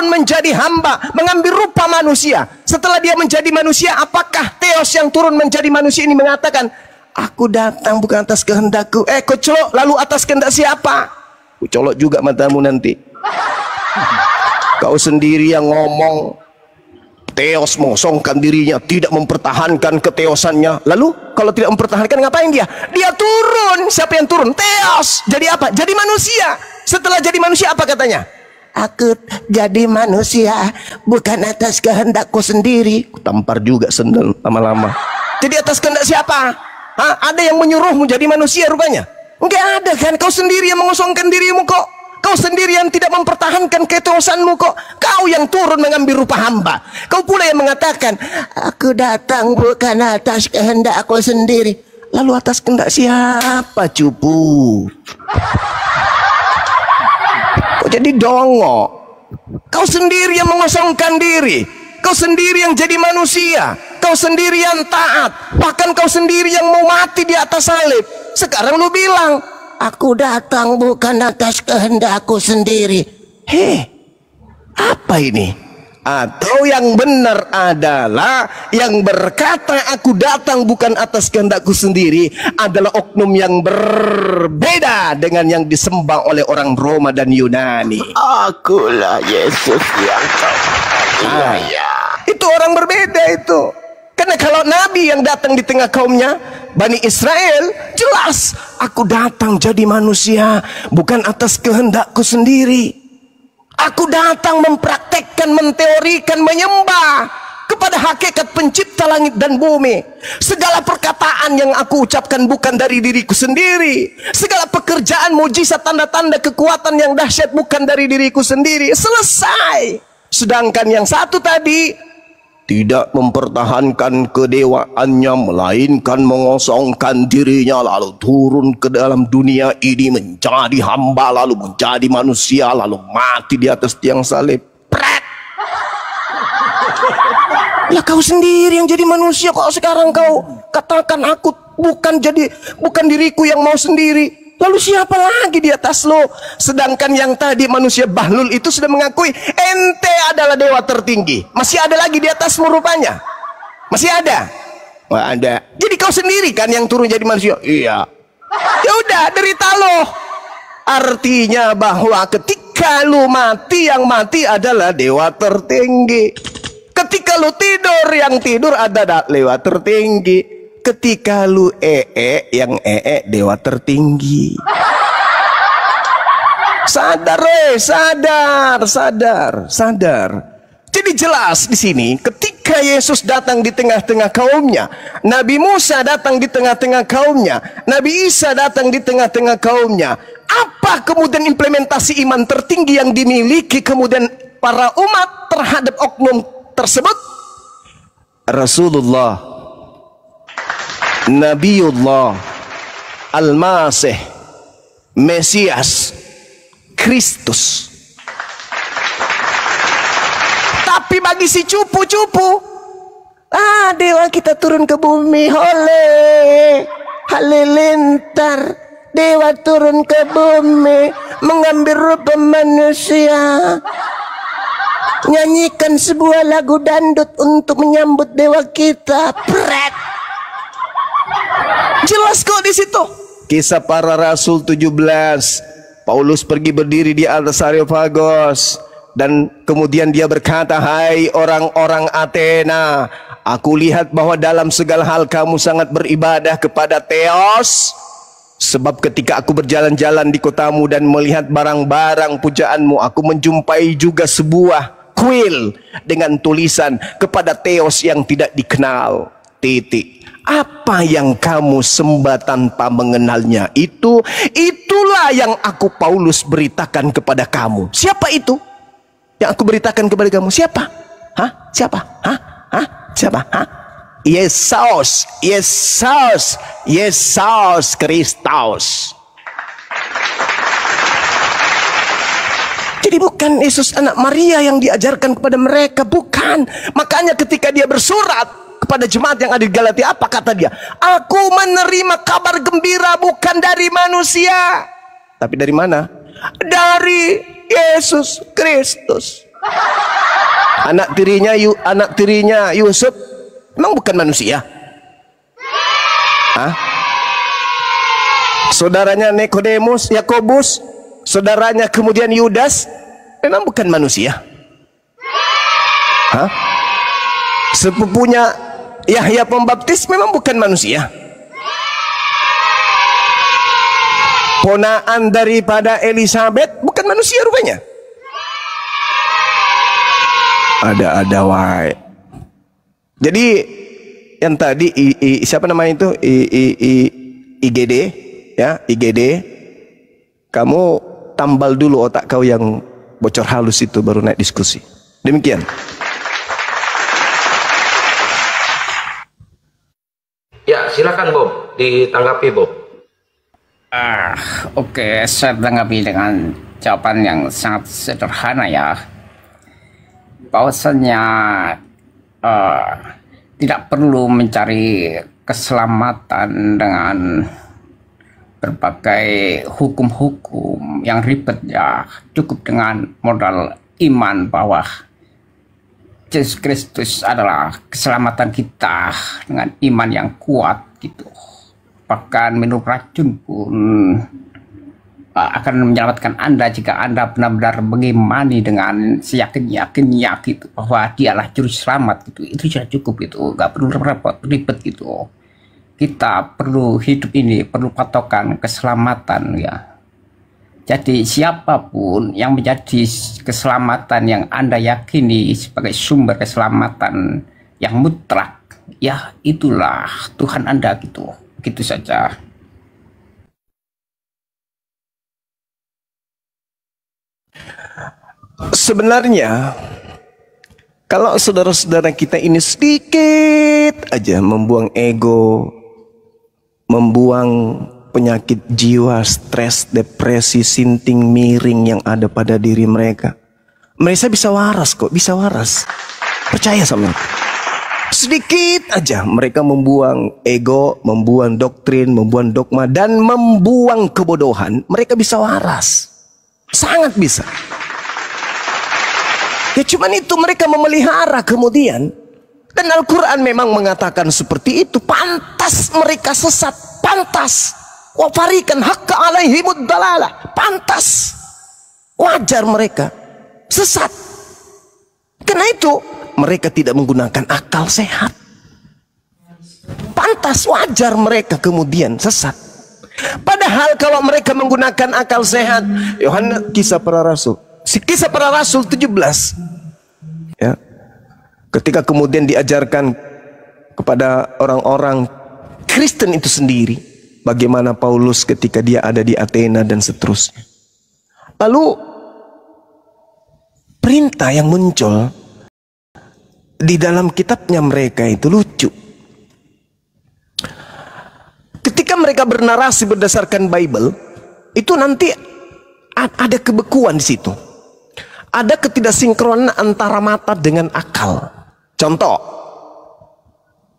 turun menjadi hamba, mengambil rupa manusia. Setelah dia menjadi manusia, apakah Theos yang turun menjadi manusia ini mengatakan, aku datang bukan atas kehendakku. Kau colok, lalu atas kehendak siapa? Ku colok juga matamu nanti. Kau sendiri yang ngomong Theos mengosongkan dirinya, tidak mempertahankan keteosannya. Lalu kalau tidak mempertahankan, ngapain dia? Dia turun. Siapa yang turun? Theos. Jadi apa? Jadi manusia. Setelah jadi manusia apa katanya? Aku jadi manusia bukan atas kehendakku sendiri. Tampar juga sendal lama-lama. Jadi atas kehendak siapa? Ada yang menyuruhmu jadi manusia rupanya? Enggak ada kan? Kau sendiri yang mengosongkan dirimu kok. Kau sendiri yang tidak mempertahankan keteosanmu kok. Kau yang turun mengambil rupa hamba. Kau pula yang mengatakan, aku datang bukan atas kehendak aku sendiri. Lalu atas kehendak siapa, cupu? Kau jadi dongok. Kau sendiri yang mengosongkan diri. Kau sendiri yang jadi manusia. Kau sendiri yang taat. Bahkan kau sendiri yang mau mati di atas salib. Sekarang lu bilang, aku datang bukan atas kehendakku sendiri. Apa ini? Atau yang benar adalah yang berkata aku datang bukan atas kehendakku sendiri adalah oknum yang berbeda dengan yang disembah oleh orang Roma dan Yunani. Akulah Yesus yang kau itu orang berbeda itu. Karena kalau Nabi yang datang di tengah kaumnya Bani Israel, jelas aku datang jadi manusia bukan atas kehendakku sendiri. Aku datang mempraktekkan, menteorikan, menyembah kepada hakikat pencipta langit dan bumi. Segala perkataan yang aku ucapkan bukan dari diriku sendiri. Segala pekerjaan, mujizat, tanda-tanda kekuatan yang dahsyat bukan dari diriku sendiri. Selesai. Sedangkan yang satu tadi tidak mempertahankan kedewaannya, melainkan mengosongkan dirinya, lalu turun ke dalam dunia ini menjadi hamba, lalu menjadi manusia, lalu mati di atas tiang salib. Pret! Ya kau sendiri yang jadi manusia kok sekarang kau katakan aku bukan diriku yang mau sendiri. Lalu siapa lagi di atas lo? Sedangkan yang tadi manusia bahlul itu sudah mengakui ente adalah dewa tertinggi. Masih ada lagi di atasmu rupanya? Masih ada? Wah, ada. Jadi kau sendiri kan yang turun jadi manusia? Iya. Ya udah, derita lo. Artinya bahwa ketika lu mati, yang mati adalah dewa tertinggi. Ketika lu tidur, yang tidur adalah dewa tertinggi. Ketika lu yang dewa tertinggi. Sadar, sadar. Jadi jelas di sini ketika Yesus datang di tengah-tengah kaumnya, Nabi Musa datang di tengah-tengah kaumnya, Nabi Isa datang di tengah-tengah kaumnya. Apa kemudian implementasi iman tertinggi yang dimiliki kemudian para umat terhadap oknum tersebut? Rasulullah, Nabiullah, Al-Masih, Mesias, Kristus. Tapi bagi si cupu-cupu, dewa kita turun ke bumi, halilintar, dewa turun ke bumi, mengambil rupa manusia, nyanyikan sebuah lagu dandut untuk menyambut dewa kita. Pret. Jelas kok di situ. Kisah Para Rasul 17. Paulus pergi berdiri di atas Areopagos dan kemudian dia berkata, hai orang-orang Athena, aku lihat bahwa dalam segala hal kamu sangat beribadah kepada Theos. Sebab ketika aku berjalan-jalan di kotamu dan melihat barang-barang pujaanmu, aku menjumpai juga sebuah kuil dengan tulisan kepada Theos yang tidak dikenal. Titik. Apa yang kamu sembah tanpa mengenalnya itulah yang aku Paulus beritakan kepada kamu. Siapa itu yang aku beritakan kepada kamu? Siapa? Siapa? Siapa? Yesus Kristus. Jadi bukan Yesus anak Maria yang diajarkan kepada mereka, bukan. Makanya ketika dia bersurat kepada jemaat yang ada di Galatia, apa kata dia? Aku menerima kabar gembira bukan dari manusia, tapi dari mana? Dari Yesus Kristus. Anak tirinya Yusuf memang bukan manusia? Hah? Saudaranya Nikodemus, Yakobus, saudaranya kemudian Yudas memang bukan manusia? Hah? Sepupunya Yahya Pembaptis memang bukan manusia? Ponaan daripada Elizabeth bukan manusia rupanya? Ada wae. Jadi yang tadi siapa namanya itu IGD ya, IGD, kamu tambal dulu otak kau yang bocor halus itu baru naik diskusi. Demikian. Ya, silakan Bob, ditanggapi Bob. Oke, saya tanggapi dengan jawaban yang sangat sederhana ya. Bahwasannya tidak perlu mencari keselamatan dengan berbagai hukum-hukum yang ribet ya. Cukup dengan modal iman bahwa Yesus Kristus adalah keselamatan kita dengan iman yang kuat gitu. Bahkan minum racun pun akan menyelamatkan Anda jika Anda benar-benar mengimani dengan seyakin-yakinnya gitu bahwa dialah juru selamat gitu. Itu sudah cukup itu, nggak perlu repot ribet gitu. Kita perlu hidup ini perlu patokan keselamatan ya. Jadi siapapun yang menjadi keselamatan yang Anda yakini sebagai sumber keselamatan yang mutlak, ya itulah Tuhan Anda gitu. Begitu saja. Sebenarnya kalau saudara-saudara kita ini sedikit aja membuang ego, membuang penyakit jiwa, stres, depresi, sinting, miring yang ada pada diri mereka, mereka bisa waras kok, bisa waras. Percaya sama aku. Sedikit aja mereka membuang ego, membuang doktrin, membuang dogma, dan membuang kebodohan, mereka bisa waras. Sangat bisa. Ya cuman itu mereka memelihara kemudian. Dan Al-Quran memang mengatakan seperti itu. Pantas mereka sesat. Pantas. Wa fariqan haqqa alaihimud dalalah. Pantas. Wajar mereka sesat. Karena itu mereka tidak menggunakan akal sehat. Pantas, wajar mereka kemudian sesat. Padahal kalau mereka menggunakan akal sehat, Yohanes Kisah Para Rasul, Kisah Para Rasul 17 ya, ketika kemudian diajarkan kepada orang-orang Kristen itu sendiri bagaimana Paulus ketika dia ada di Athena dan seterusnya. Lalu perintah yang muncul di dalam kitabnya mereka itu lucu. Ketika mereka bernarasi berdasarkan Bible, itu nanti ada kebekuan di situ. Ada ketidaksinkronan antara mata dengan akal. Contoh,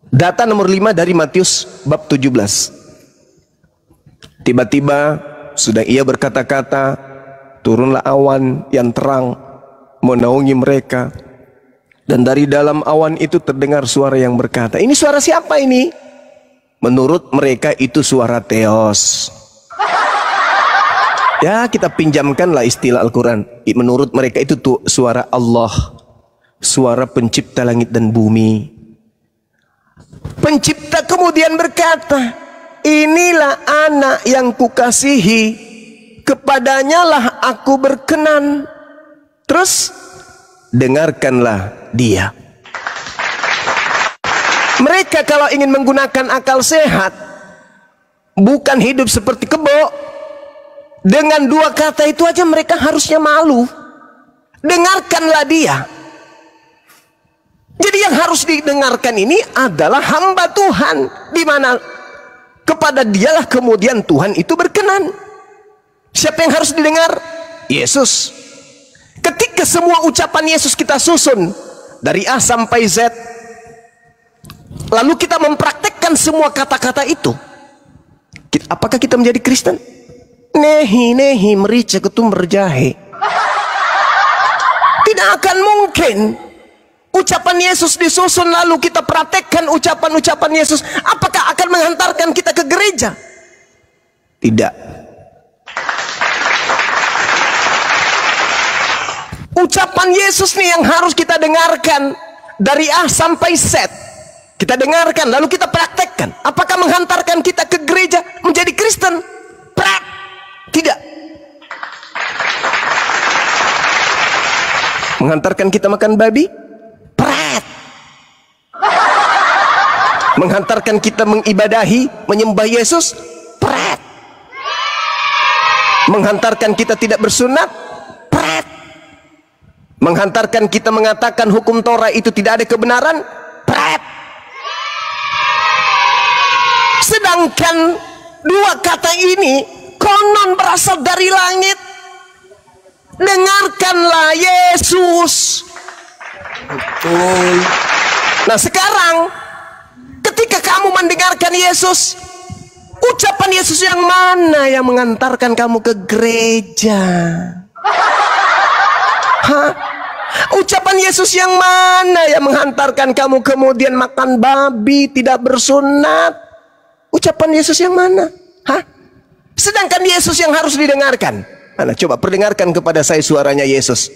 data nomor 5 dari Matius bab 17. Tiba-tiba sudah ia berkata-kata, turunlah awan yang terang menaungi mereka. Dan dari dalam awan itu terdengar suara yang berkata, ini suara siapa ini? Menurut mereka itu suara Theos. Ya kita pinjamkanlah istilah Al-Quran. Menurut mereka itu tuh suara Allah, suara pencipta langit dan bumi. Pencipta kemudian berkata, inilah anak yang kukasihi, kepadanya lah aku berkenan. Terus dengarkanlah dia. Mereka kalau ingin menggunakan akal sehat, bukan hidup seperti kebo. Dengan dua kata itu aja mereka harusnya malu. Dengarkanlah dia. Jadi yang harus didengarkan ini adalah hamba Tuhan, di mana kepada dialah kemudian Tuhan itu berkenan. Siapa yang harus didengar? Yesus. Ketika semua ucapan Yesus kita susun dari A sampai Z, lalu kita mempraktekkan semua kata-kata itu, apakah kita menjadi Kristen? Nehi merica ketumber jahe. Tidak akan mungkin. Ucapan Yesus disusun lalu kita praktekkan ucapan-ucapan Yesus, apakah akan menghantarkan kita ke gereja? Tidak. Ucapan Yesus nih yang harus kita dengarkan dari A sampai Z. Kita dengarkan lalu kita praktekkan. Apakah menghantarkan kita ke gereja menjadi Kristen? Tidak. Menghantarkan kita makan babi? Menghantarkan kita mengibadahi, menyembah Yesus? Menghantarkan kita tidak bersunat? Menghantarkan kita mengatakan hukum Torah itu tidak ada kebenaran? Sedangkan dua kata ini konon berasal dari langit. Dengarkanlah Yesus. Betul. Nah sekarang ketika kamu mendengarkan Yesus, ucapan Yesus yang mana yang mengantarkan kamu ke gereja? Hah? Ucapan Yesus yang mana yang menghantarkan kamu kemudian makan babi, tidak bersunat? Ucapan Yesus yang mana? Hah? Sedangkan Yesus yang harus didengarkan. Mana? Coba perdengarkan kepada saya suaranya Yesus.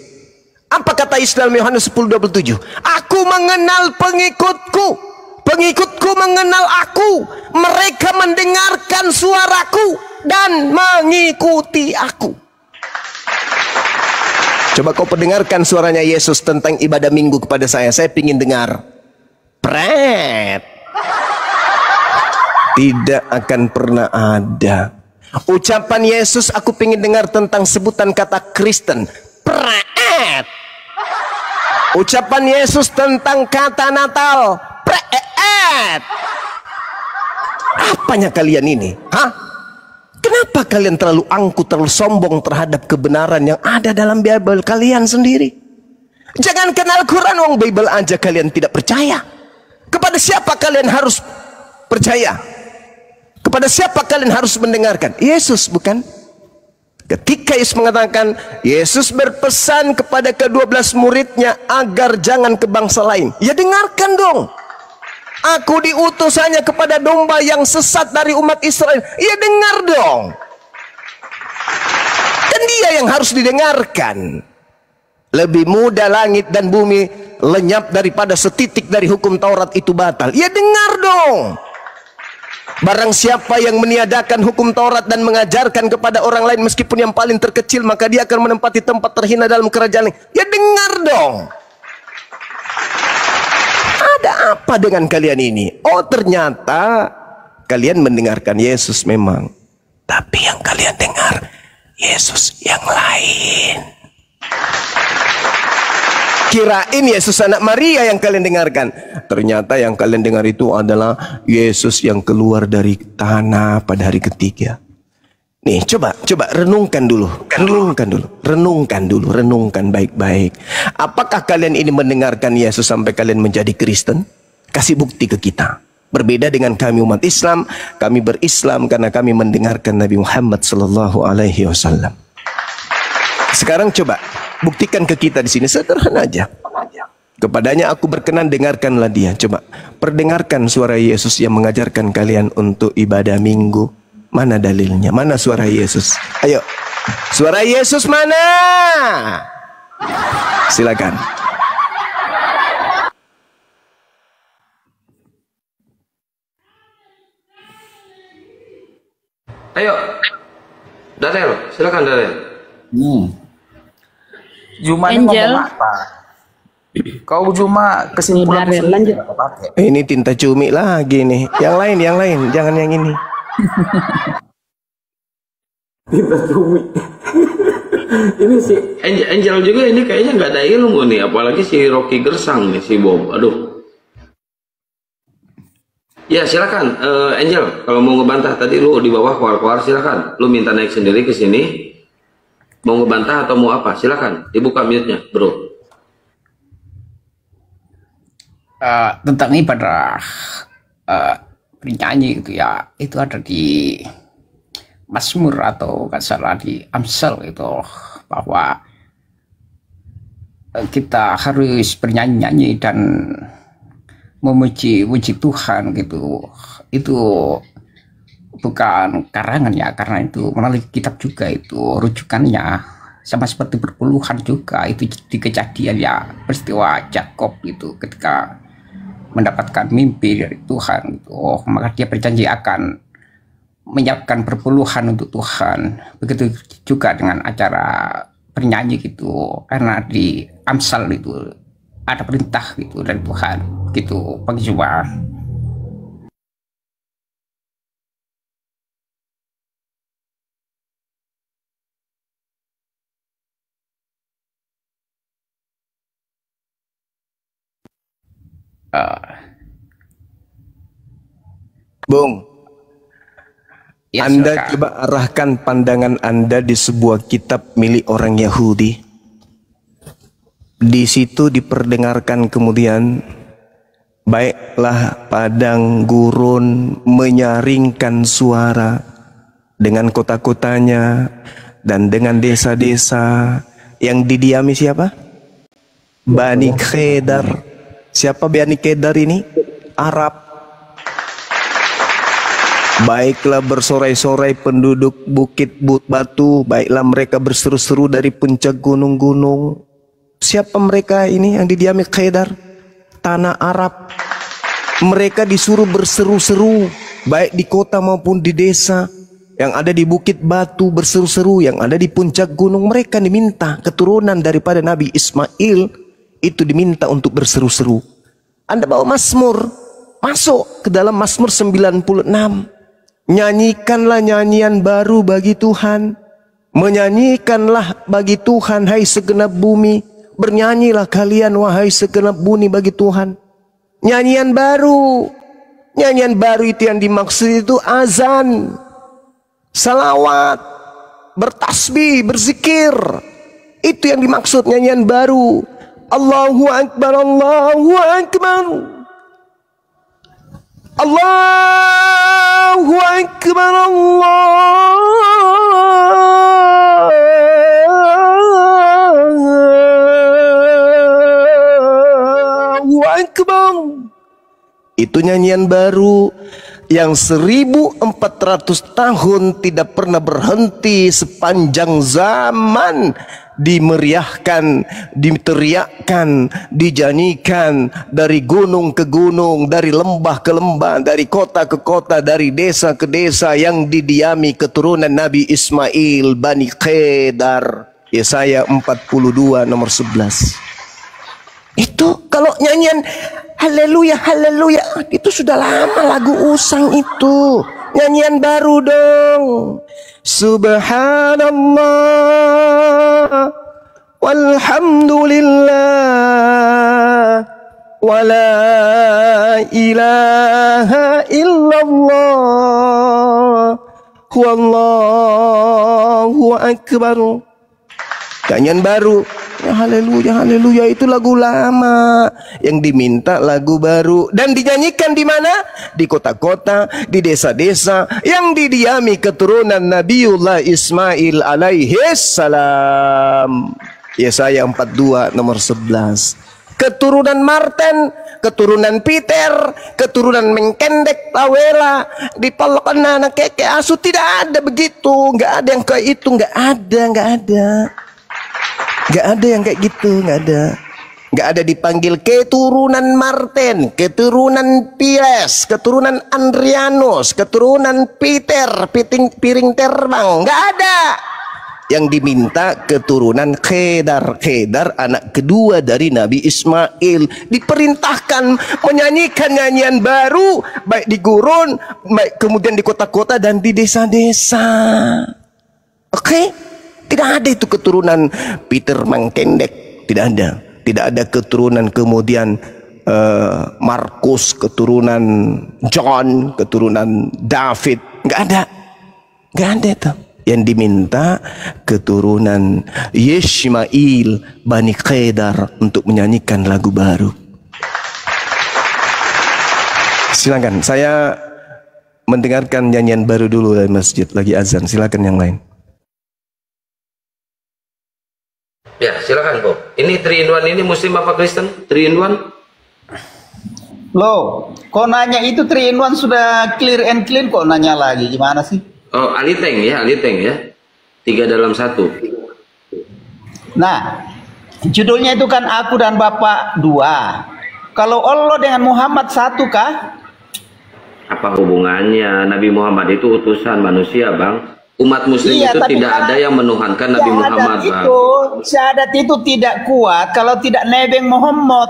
Apa kata Yesus dalam Yohanes 10:27? Aku mengenal pengikutku, pengikutku mengenal aku, mereka mendengarkan suaraku dan mengikuti aku. Coba kau perdengarkan suaranya Yesus tentang ibadah minggu kepada saya ingin dengar. Tidak akan pernah ada. Ucapan Yesus aku ingin dengar tentang sebutan kata Kristen. Ucapan Yesus tentang kata Natal. Apanya kalian ini? Hah? Kenapa kalian terlalu angkuh, terlalu sombong terhadap kebenaran yang ada dalam Bible kalian sendiri? Jangan kenal Quran, wong Bible aja kalian tidak percaya. Kepada siapa kalian harus percaya? Kepada siapa kalian harus mendengarkan? Yesus, bukan? Ketika Yesus mengatakan, Yesus berpesan kepada ke-12 muridnya agar jangan ke bangsa lain. Ya dengarkan dong. Aku diutus hanya kepada domba yang sesat dari umat Israel. Ya dengar dong. Dan dia yang harus didengarkan. Lebih mudah langit dan bumi lenyap daripada setitik dari hukum Taurat itu batal. Ya dengar dong. Barang siapa yang meniadakan hukum Taurat dan mengajarkan kepada orang lain meskipun yang paling terkecil, maka dia akan menempati tempat terhina dalam kerajaan. Ya dengar dong. Ada apa dengan kalian ini? Oh ternyata kalian mendengarkan Yesus memang, tapi yang kalian dengar Yesus yang lain. Kirain Yesus anak Maria yang kalian dengarkan. Ternyata yang kalian dengar itu adalah Yesus yang keluar dari tanah pada hari ketiga. Nih coba renungkan dulu. Renungkan baik-baik. Apakah kalian ini mendengarkan Yesus sampai kalian menjadi Kristen? Kasih bukti ke kita. Berbeda dengan kami umat Islam, kami berislam karena kami mendengarkan Nabi Muhammad SAW. Sekarang coba buktikan ke kita di sini, sederhana aja. Kepadanya aku berkenan, dengarkanlah dia. Coba perdengarkan suara Yesus yang mengajarkan kalian untuk ibadah minggu. Mana dalilnya? Mana suara Yesus? Ayo, suara Yesus mana? Silakan. Ayo, Darel, silakan Darel. Juma ini ngomong apa? Kau cuma kesimpulan lanjut. Ini tinta cumi lagi nih. Yang lain, jangan yang ini. Tinta cumi. Ini si Angel juga ini kayaknya nggak ada ilmu nih, apalagi si Rocky Gersang nih, si Bob. Aduh. Ya silakan, Angel, kalau mau ngebantah tadi lu di bawah keluar silakan. Lu minta naik sendiri ke sini. Mau ngebantah atau mau apa? Silakan, dibuka mute-nya, bro. Tentang ibadah bernyanyi gitu ya, itu ada di Mazmur atau nggak salah di Amsal itu, bahwa kita harus bernyanyi-nyanyi dan memuji Tuhan gitu. Itu bukan karangan ya, karena itu melalui kitab juga, itu rujukannya sama seperti berpuluhan juga. Itu di kejadian ya, peristiwa Jakob itu ketika mendapatkan mimpi dari Tuhan gitu. Maka dia berjanji akan menyiapkan perpuluhan untuk Tuhan. Begitu juga dengan acara bernyanyi gitu, karena di Amsal itu ada perintah gitu dari Tuhan gitu. Bagi Juma. Bung, Ya, Anda silakan. coba arahkan pandangan Anda di sebuah kitab milik orang Yahudi. Di situ diperdengarkan kemudian, baiklah padang gurun menyaringkan suara dengan kota-kotanya dan dengan desa-desa yang didiami siapa? Bani Khedar. Siapa Bani Khedar ini? Arab. Baiklah bersorai-sorai penduduk bukit batu, baiklah mereka berseru-seru dari puncak gunung-gunung. Siapa mereka ini yang didiami Khedar? Tanah Arab. Mereka disuruh berseru-seru, baik di kota maupun di desa. Yang ada di bukit batu berseru-seru, yang ada di puncak gunung. Mereka diminta, keturunan daripada Nabi Ismail itu diminta untuk berseru-seru. Anda bawa Mazmur, masuk ke dalam Mazmur 96. Nyanyikanlah nyanyian baru bagi Tuhan. Menyanyikanlah bagi Tuhan, hai segenap bumi. Bernyanyilah kalian, wahai segenap bumi, bagi Tuhan. Nyanyian baru. Nyanyian baru itu yang dimaksud itu azan, salawat, bertasbih, berzikir. Itu yang dimaksud nyanyian baru. Allahu Akbar, Allahu Akbar. Allahu Akbar, Allahu Akbar. Itu nyanyian baru yang 1400 tahun tidak pernah berhenti sepanjang zaman, dimeriahkan, diteriakkan, dijanjikan dari gunung ke gunung, dari lembah ke lembah, dari kota ke kota, dari desa ke desa yang didiami keturunan Nabi Ismail, Bani Khedar. Yesaya 42 nomor 11. Itu kalau nyanyian haleluya haleluya itu sudah lama, lagu usang itu. Nyanyian baru dong. Subhanallah walhamdulillah wala ilaha illallah wallahu akbar. Nyanyian baru. Ya haleluya haleluya itu lagu lama, yang diminta lagu baru dan dinyanyikan di mana? Di kota-kota, di desa-desa yang didiami keturunan Nabiullah Ismail alaihi salam. Yesaya 42 nomor 11. Keturunan Marten, keturunan Peter, keturunan Mengkendek, Tawela, dipalok anak keke asu, tidak ada begitu, nggak ada yang kayak itu, nggak ada. Gak ada yang kayak gitu, gak ada. Gak ada dipanggil keturunan Martin, keturunan Pires, keturunan Andrianus, keturunan Peter, piring terbang. Gak ada. Yang diminta keturunan Khedar. Khedar anak kedua dari Nabi Ismail. Diperintahkan menyanyikan nyanyian baru, baik di gurun, baik kemudian di kota-kota dan di desa-desa. Oke? Tidak ada itu keturunan Peter Mangkendek, tidak ada. Tidak ada keturunan kemudian Markus, keturunan John, keturunan David, nggak ada itu. Yang diminta keturunan Yishmail Bani Khedar untuk menyanyikan lagu baru. Silakan, saya mendengarkan nyanyian baru dulu dari masjid, lagi azan. Silakan yang lain. Ya, silakan, Bu. Ini 3 in 1 ini Muslim apa Kristen? 3 in 1? Loh, kok nanya itu 3 in 1 sudah clear and clean kok nanya lagi, gimana sih? Oh, aliteng ya. 3 dalam 1. Nah, judulnya itu kan aku dan Bapak 2. Kalau Allah dengan Muhammad 1 kah? Apa hubungannya? Nabi Muhammad itu utusan manusia, Bang. Umat muslim Iya, itu tapi tidak kan ada yang menuhankan Nabi Muhammad, Bang. Syahadat itu tidak kuat kalau tidak nebeng Muhammad.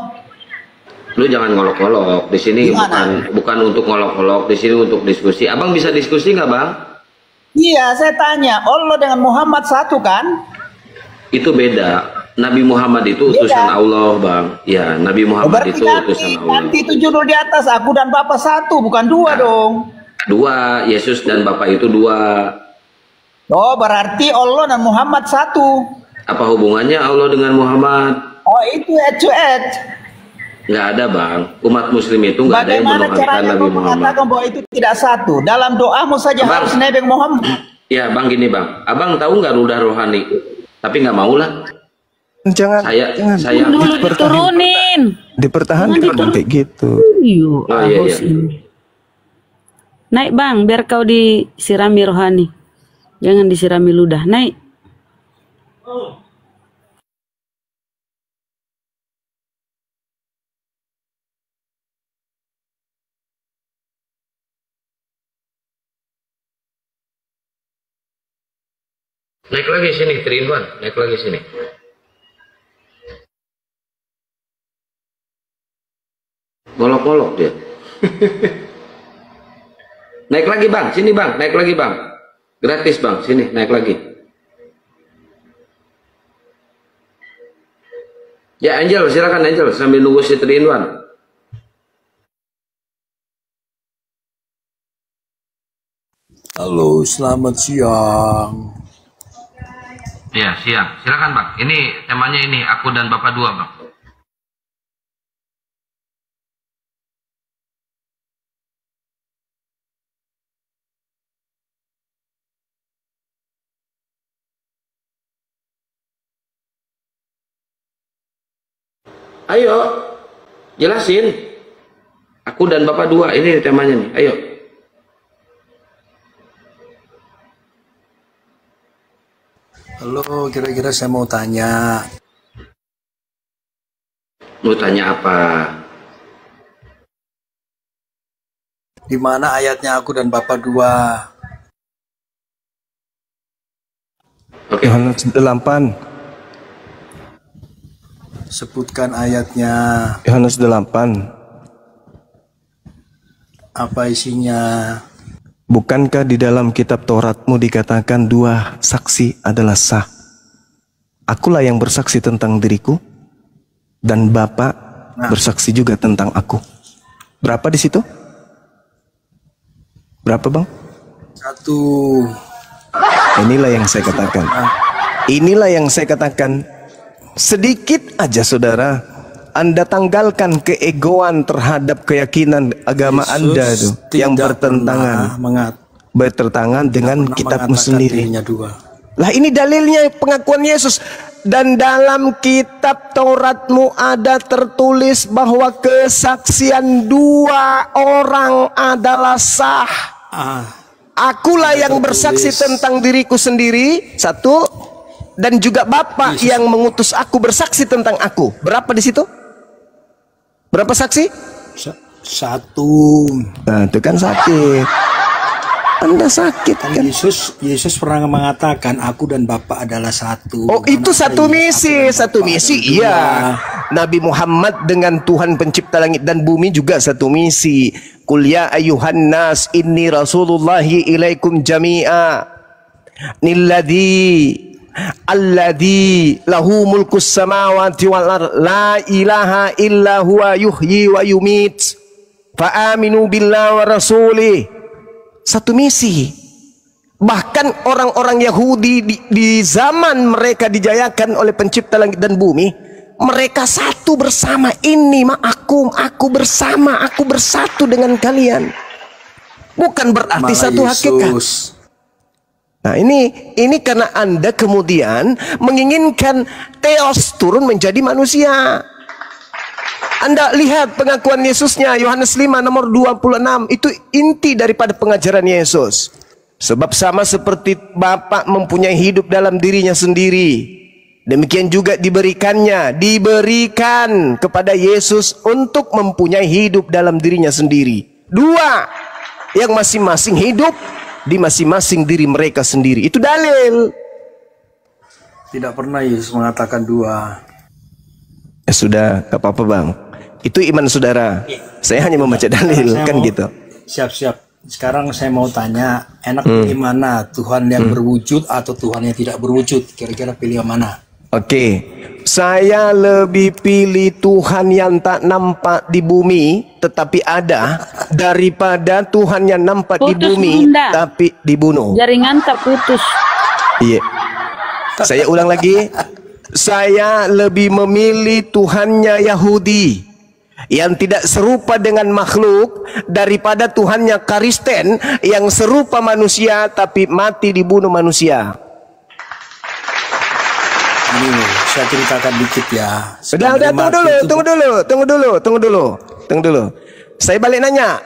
Lu jangan ngolok-ngolok. Di sini bukan untuk ngolok-ngolok, di sini untuk diskusi. Abang bisa diskusi nggak, Bang? Iya, saya tanya, Allah dengan Muhammad 1 kan? Itu beda. Nabi Muhammad itu utusan Allah, Bang. Ya, Nabi Muhammad itu utusan Allah. Nanti itu judul di atas, aku dan Bapak 1, bukan 2 dong. 2, Yesus dan Bapak itu 2. Oh, berarti Allah dan Muhammad 1. Apa hubungannya Allah dengan Muhammad? Oh, itu head to head. Nggak ada, Bang. Umat muslim itu nggak ada yang Bagaimana menuhankan caranya Nabi kau Muhammad. mengatakan bahwa itu tidak satu? Dalam doamu saja Bang, harus nebeng Muhammad. Ya, Bang, gini, Bang. Abang tahu nggak rudah rohani? Tapi nggak mau lah. Jangan Dulu diturunin. dipertahankan kayak gitu. Iya, Oh, iya. ini. Naik Bang, biar kau disirami rohani. Jangan disirami ludah. Naik. Naik lagi sini, 3 in 1. Naik lagi sini. Golok-golok dia. Naik lagi, Bang. Sini, Bang. Naik lagi, Bang. Gratis, Bang. Sini, naik lagi. Ya, Angel, silakan Angel sambil nunggu si 3 in 1. Halo, selamat siang. Ya, siang. Silakan, Bang. Ini temanya ini, aku dan Bapak 2, Bang. Ayo, jelasin. Aku dan Bapak 2, ini temanya nih. Ayo. Halo, kira-kira saya mau tanya. Mau tanya apa? Di mana ayatnya aku dan Bapak 2? Oke. Yohanes 8. Sebutkan ayatnya. Yohanes 8. Apa isinya? Bukankah di dalam kitab Tauratmu dikatakan 2 saksi adalah sah? Akulah yang bersaksi tentang diriku, dan Bapa bersaksi juga tentang aku. Berapa di situ? Berapa, Bang? 1. Inilah yang saya katakan. Inilah yang saya katakan. Sedikit aja, saudara, Anda tanggalkan keegoan terhadap keyakinan agama Anda tuh, yang bertentangan dengan kitabmu sendiri. Lah, ini dalilnya pengakuan Yesus. Dan dalam kitab Tauratmu ada tertulis bahwa kesaksian 2 orang adalah sah. Akulah yang bersaksi tentang diriku sendiri, 1. Dan juga Bapa yang mengutus aku bersaksi tentang aku. Berapa di situ? Berapa saksi? 1. Nah, itu kan sakit. Anda sakit kan? Yesus pernah mengatakan aku dan Bapa adalah 1. Oh, itu satu misi. Satu misi, iya. Nabi Muhammad dengan Tuhan pencipta langit dan bumi juga satu misi. Qul ya ayyuhan nas inni rasulullahi ilaikum jami'a. Alladhi lahu mulkus samawati wal ard la ilaha illa huwa yuhyi wa yumit fa aminu billahi wa rasulih. Satu misi. Bahkan orang-orang Yahudi di zaman mereka dijayakan oleh pencipta langit dan bumi, mereka satu bersama. Ini aku bersama, aku bersatu dengan kalian. Bukan berarti satu hakikat. Nah ini karena Anda kemudian menginginkan Theos turun menjadi manusia. Anda lihat pengakuan Yesusnya, Yohanes 5 nomor 26, itu inti daripada pengajaran Yesus. Sebab sama seperti Bapa mempunyai hidup dalam dirinya sendiri, demikian juga diberikan kepada Yesus untuk mempunyai hidup dalam dirinya sendiri. Dua, yang masing-masing hidup di masing-masing diri mereka sendiri. Itu dalil. Tidak pernah Yesus mengatakan dua. Ya sudah, gak apa-apa bang. Itu iman saudara. Saya hanya membaca dalil, kan gitu. Siap-siap. Sekarang saya mau tanya, enak pilih mana? Tuhan yang berwujud atau Tuhan yang tidak berwujud? Kira-kira pilih yang mana? Oke, saya lebih pilih Tuhan yang tak nampak di bumi tetapi ada daripada Tuhan yang nampak di bumi tapi dibunuh. Jaringan terputus. Iya. Saya ulang lagi. Saya lebih memilih Tuhannya Yahudi yang tidak serupa dengan makhluk daripada Tuhannya Kristen yang serupa manusia tapi mati dibunuh manusia. Ini saya ceritakan dikit ya. Udah, tunggu dulu. Saya balik nanya.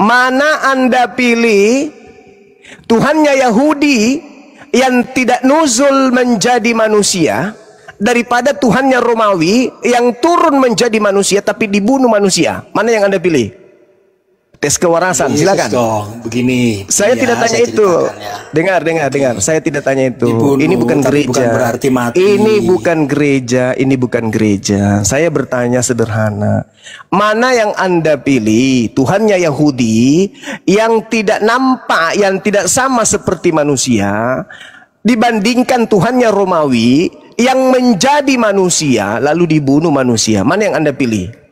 Mana Anda pilih Tuhannya Yahudi yang tidak nuzul menjadi manusia daripada Tuhannya Romawi yang turun menjadi manusia tapi dibunuh manusia? Mana yang Anda pilih? Tes kewarasan, silakan. Begini. Saya tidak tanya itu. Ya. Dengar. Saya tidak tanya itu. Dibunuh, ini bukan gereja. Bukan berarti mati. Ini bukan gereja. Saya bertanya sederhana. Mana yang Anda pilih? Tuhannya Yahudi yang tidak nampak, yang tidak sama seperti manusia, dibandingkan Tuhannya Romawi yang menjadi manusia lalu dibunuh manusia. Mana yang Anda pilih?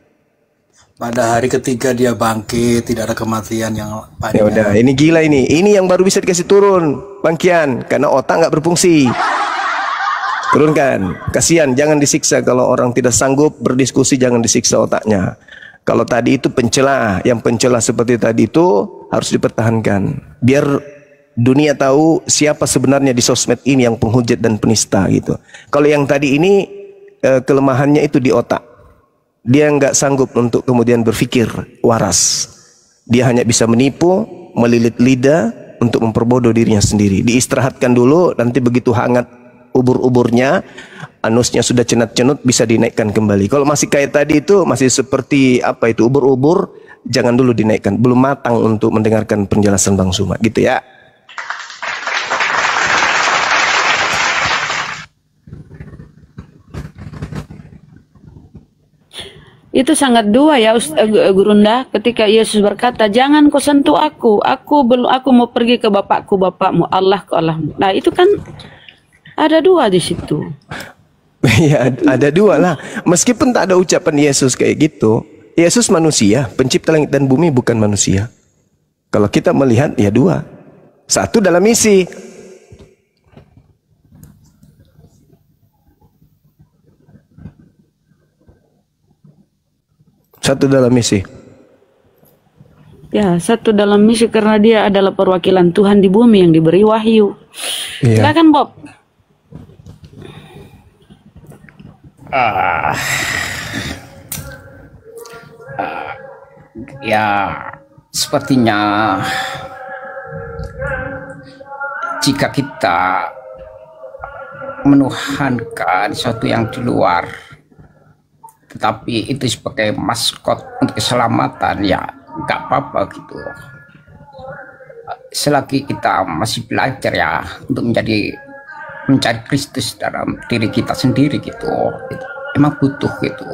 Pada hari ketiga dia bangkit, tidak ada kematian yang panjang. Ya udah, ini gila ini. Ini yang baru bisa dikasih turun, Bang Kian, karena otak nggak berfungsi. Turunkan, kasihan, jangan disiksa. Kalau orang tidak sanggup berdiskusi, jangan disiksa otaknya. Kalau tadi itu pencela, yang pencela seperti tadi itu harus dipertahankan. Biar dunia tahu siapa sebenarnya di sosmed ini yang penghujat dan penista gitu. Kalau yang tadi ini kelemahannya itu di otak. Dia nggak sanggup untuk kemudian berpikir waras. Dia hanya bisa menipu, melilit lidah untuk memperbodoh dirinya sendiri. Diistirahatkan dulu, nanti begitu hangat ubur-uburnya, anusnya sudah cenat-cenut, bisa dinaikkan kembali. Kalau masih kayak tadi itu, masih seperti apa itu ubur-ubur, jangan dulu dinaikkan. Belum matang untuk mendengarkan penjelasan Bang Suma, gitu ya. Itu sangat dua ya Gurunda, ketika Yesus berkata, jangan kau sentuh aku mau pergi ke bapakmu, Allah ke Allahmu. Nah itu kan ada dua di situ. Ya ada dua lah. Meskipun tak ada ucapan Yesus kayak gitu, Yesus manusia, pencipta langit dan bumi, bukan manusia. Kalau kita melihat ya dua. Satu dalam misi. Satu dalam misi. Ya, satu dalam misi karena dia adalah perwakilan Tuhan di bumi yang diberi wahyu. Iya. Silakan Bob. Ya, sepertinya jika kita menuhankan sesuatu yang di luar, tetapi itu sebagai maskot untuk keselamatan, ya nggak apa-apa gitu. Selagi kita masih belajar ya untuk mencari Kristus dalam diri kita sendiri gitu, emang butuh gitu.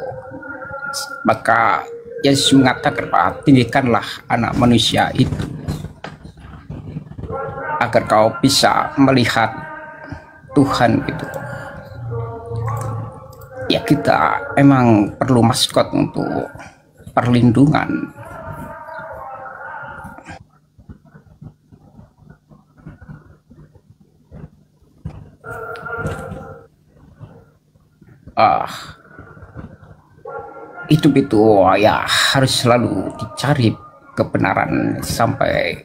Maka Yesus mengatakan bahwa tinggikanlah anak manusia itu agar kau bisa melihat Tuhan gitu. Ya kita emang perlu maskot untuk perlindungan. Hidup itu ya harus selalu dicari kebenaran sampai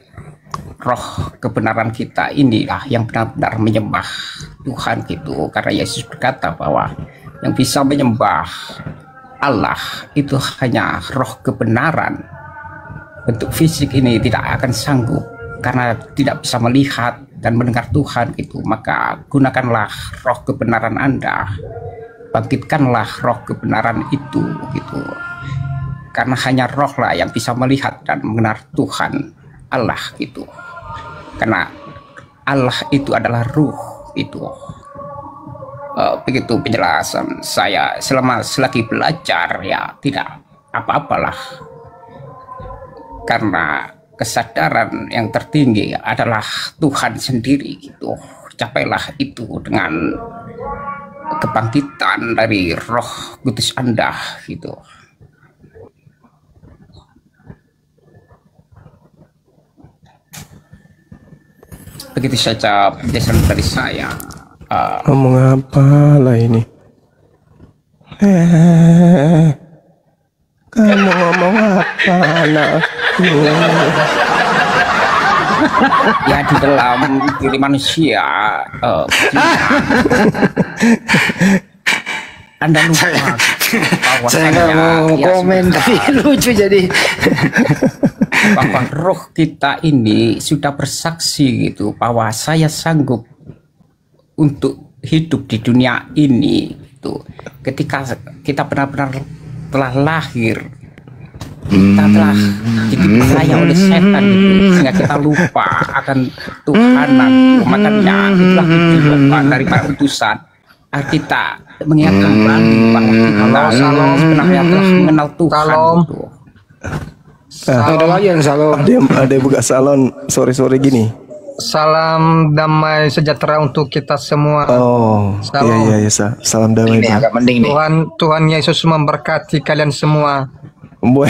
roh kebenaran kita inilah yang benar-benar menyembah Tuhan gitu. Karena Yesus berkata bahwa yang bisa menyembah Allah itu hanya roh kebenaran. Bentuk fisik ini tidak akan sanggup karena tidak bisa melihat dan mendengar Tuhan gitu. Maka gunakanlah roh kebenaran Anda, bangkitkanlah roh kebenaran itu gitu. Karena hanya roh lah yang bisa melihat dan mengenal Tuhan Allah gitu. Karena Allah itu adalah ruh itu. Begitu penjelasan saya selagi belajar, ya tidak apa-apalah. Karena kesadaran yang tertinggi adalah Tuhan sendiri gitu. Capailah itu dengan kebangkitan dari Roh Kudus Anda gitu. Begitu saja penjelasan dari saya. Ngomong apa lah ini? Kamu ngomong apa anak? Ya di dalam diri manusia Anda lupa bahwa saya nggak mau komen tapi lucu jadi bahwa roh kita ini sudah bersaksi gitu bahwa saya sanggup untuk hidup di dunia ini gitu. Ketika kita benar-benar telah lahir, kita telah dipercaya oleh setan gitu, sehingga kita lupa akan Tuhanan. Makanya itulah tujuan dari utusan kita mengingat kembali bahwa kita sebenarnya telah mengenal Tuhan gitu. ada lagi yang salam. Ada yang buka salon sore-sore gini. Salam damai sejahtera untuk kita semua. Oh, salam. iya, salam damai. Ini agak mending nih. Tuhan Yesus memberkati kalian semua. Boy.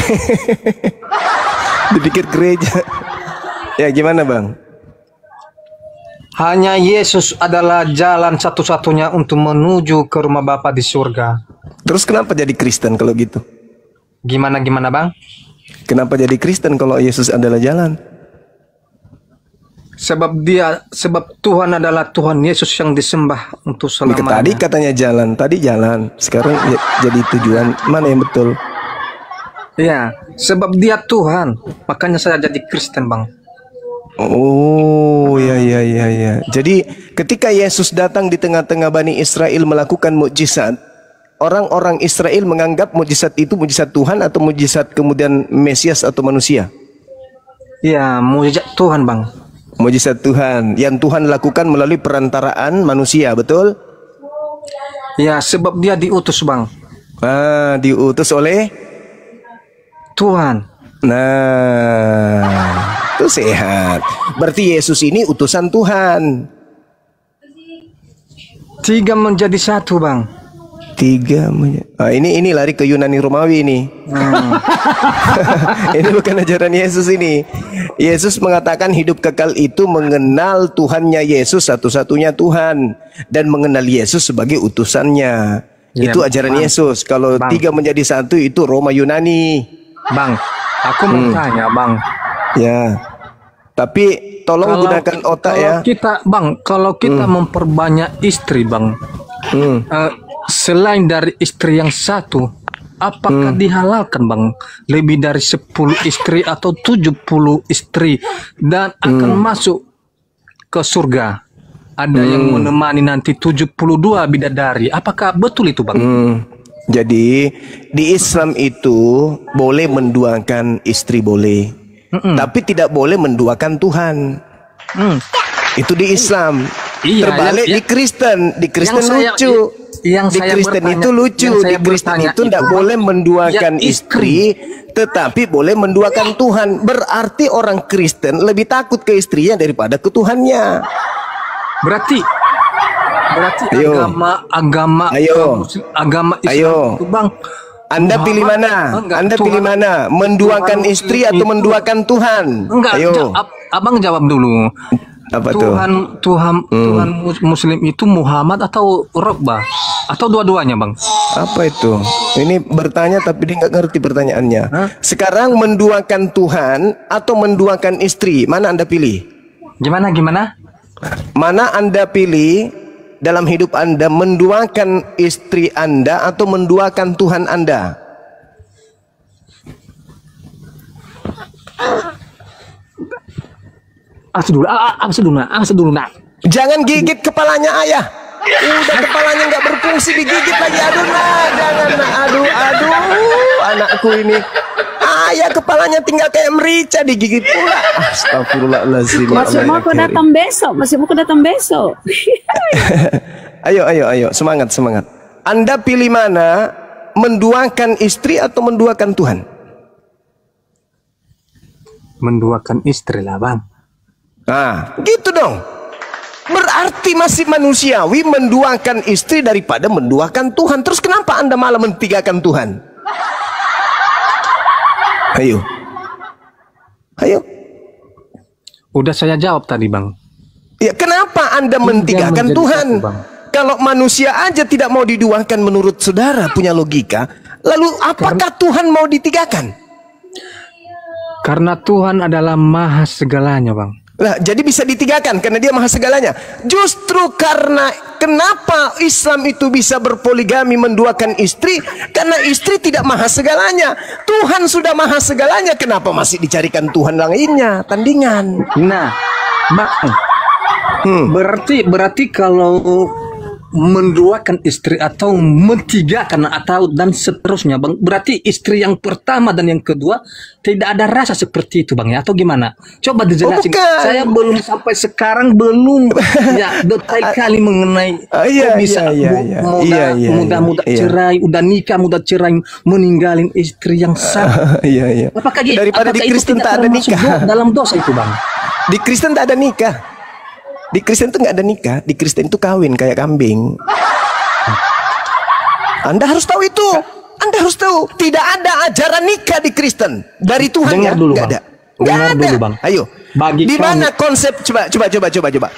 Dipikir gereja. Ya gimana bang? Hanya Yesus adalah jalan satu-satunya untuk menuju ke rumah Bapa di surga. Terus kenapa jadi Kristen kalau gitu? Gimana bang? Kenapa jadi Kristen kalau Yesus adalah jalan? Sebab Tuhan adalah Tuhan Yesus yang disembah untuk selamanya. Tadi katanya jalan, sekarang jadi tujuan. Mana yang betul? Iya, sebab Dia Tuhan, makanya saya jadi Kristen bang. Oh, ya. Jadi ketika Yesus datang di tengah-tengah Bani Israel melakukan mukjizat, orang-orang Israel menganggap mukjizat itu mukjizat Tuhan atau mukjizat kemudian Mesias atau manusia? Iya, mukjizat Tuhan bang. Mukjizat Tuhan yang Tuhan lakukan melalui perantaraan manusia, betul? Ya, sebab Dia diutus bang. Diutus oleh Tuhan. Nah, itu sehat. Berarti Yesus ini utusan Tuhan. 3 menjadi 1 bang. 3 ini lari ke Yunani Romawi ini. Ini bukan ajaran Yesus ini. Yesus mengatakan hidup kekal itu mengenal Tuhannya Yesus satu-satunya Tuhan dan mengenal Yesus sebagai utusannya. Ya, itu ajaran Yesus. Kalau 3 menjadi 1 itu Roma Yunani. Bang, aku mau tanya bang. Ya. Tapi tolong gunakan otak ya. Kalau kita memperbanyak istri bang. Selain dari istri yang satu, apakah dihalalkan bang lebih dari 10 istri atau 70 istri dan akan masuk ke surga? Ada yang menemani nanti 72 bidadari. Apakah betul itu bang? Jadi di Islam itu boleh menduakan istri boleh, tapi tidak boleh menduakan Tuhan. Itu di Islam. Terbalik di Kristen. Di Kristen lucu. Di Kristen itu lucu. Di Kristen itu tidak boleh menduakan istri, tetapi boleh menduakan Tuhan. Berarti orang Kristen lebih takut ke istrinya daripada ke Tuhannya. Berarti agama Islam itu bang. Anda pilih mana? Pilih mana? Menduakan istri atau menduakan Tuhan? Ayo. Abang jawab dulu. Apa Tuhan Muslim itu Muhammad atau Rabbah atau dua-duanya bang? Apa itu? Ini bertanya tapi dia nggak ngerti pertanyaannya. Sekarang menduakan Tuhan atau menduakan istri, mana Anda pilih? Gimana? Mana Anda pilih dalam hidup Anda, menduakan istri Anda atau menduakan Tuhan Anda? Awas dulu, nak. Jangan gigit kepalanya ayah. Udah kepalanya nggak berfungsi, digigit lagi. Aduh, nah, jangan, nah. Aduh, anakku ini. Ayah kepalanya tinggal kayak merica, digigit pula. Astagfirullahaladzim. Masih mau kau datang besok. Ayo, semangat. Anda pilih mana? Menduakan istri atau menduakan Tuhan? Menduakan istri lah, Bang. Nah, gitu dong. Berarti masih manusiawi menduakan istri daripada menduakan Tuhan. Terus kenapa Anda malah mentigakan Tuhan? Ayo. Udah saya jawab tadi, Bang. Ya, kenapa Anda mentigakan Tuhan? Kalau manusia aja tidak mau diduakan menurut saudara punya logika, lalu apakah Tuhan mau ditigakan? Karena Tuhan adalah maha segalanya, Bang. Nah, jadi bisa ditigakan karena dia maha segalanya. Justru karena kenapa Islam itu bisa berpoligami, menduakan istri? Karena istri tidak maha segalanya. Tuhan sudah maha segalanya. Kenapa masih dicarikan Tuhan lainnya? Tandingan. Nah, berarti kalau menduakan istri atau mentigakan atau dan seterusnya, Bang, berarti istri yang pertama dan yang kedua tidak ada rasa seperti itu, Bang, ya, atau gimana? Coba dijelasin. Saya belum sampai sekarang ya detail kali mengenai muda cerai, udah nikah muda cerai, meninggalin istri yang sah. Apakah daripada di Kristen tak ada nikah dalam dosa itu, Bang? Di Kristen tak ada nikah. Di Kristen itu nggak ada nikah, di Kristen itu kawin kayak kambing. Anda harus tahu itu. Anda harus tahu, tidak ada ajaran nikah di Kristen dari Tuhan. Dengar ya, dulu, nggak Bang. ada. Nggak ada. Dulu, Bang. Ayo. Bagi di mana konsep? Coba.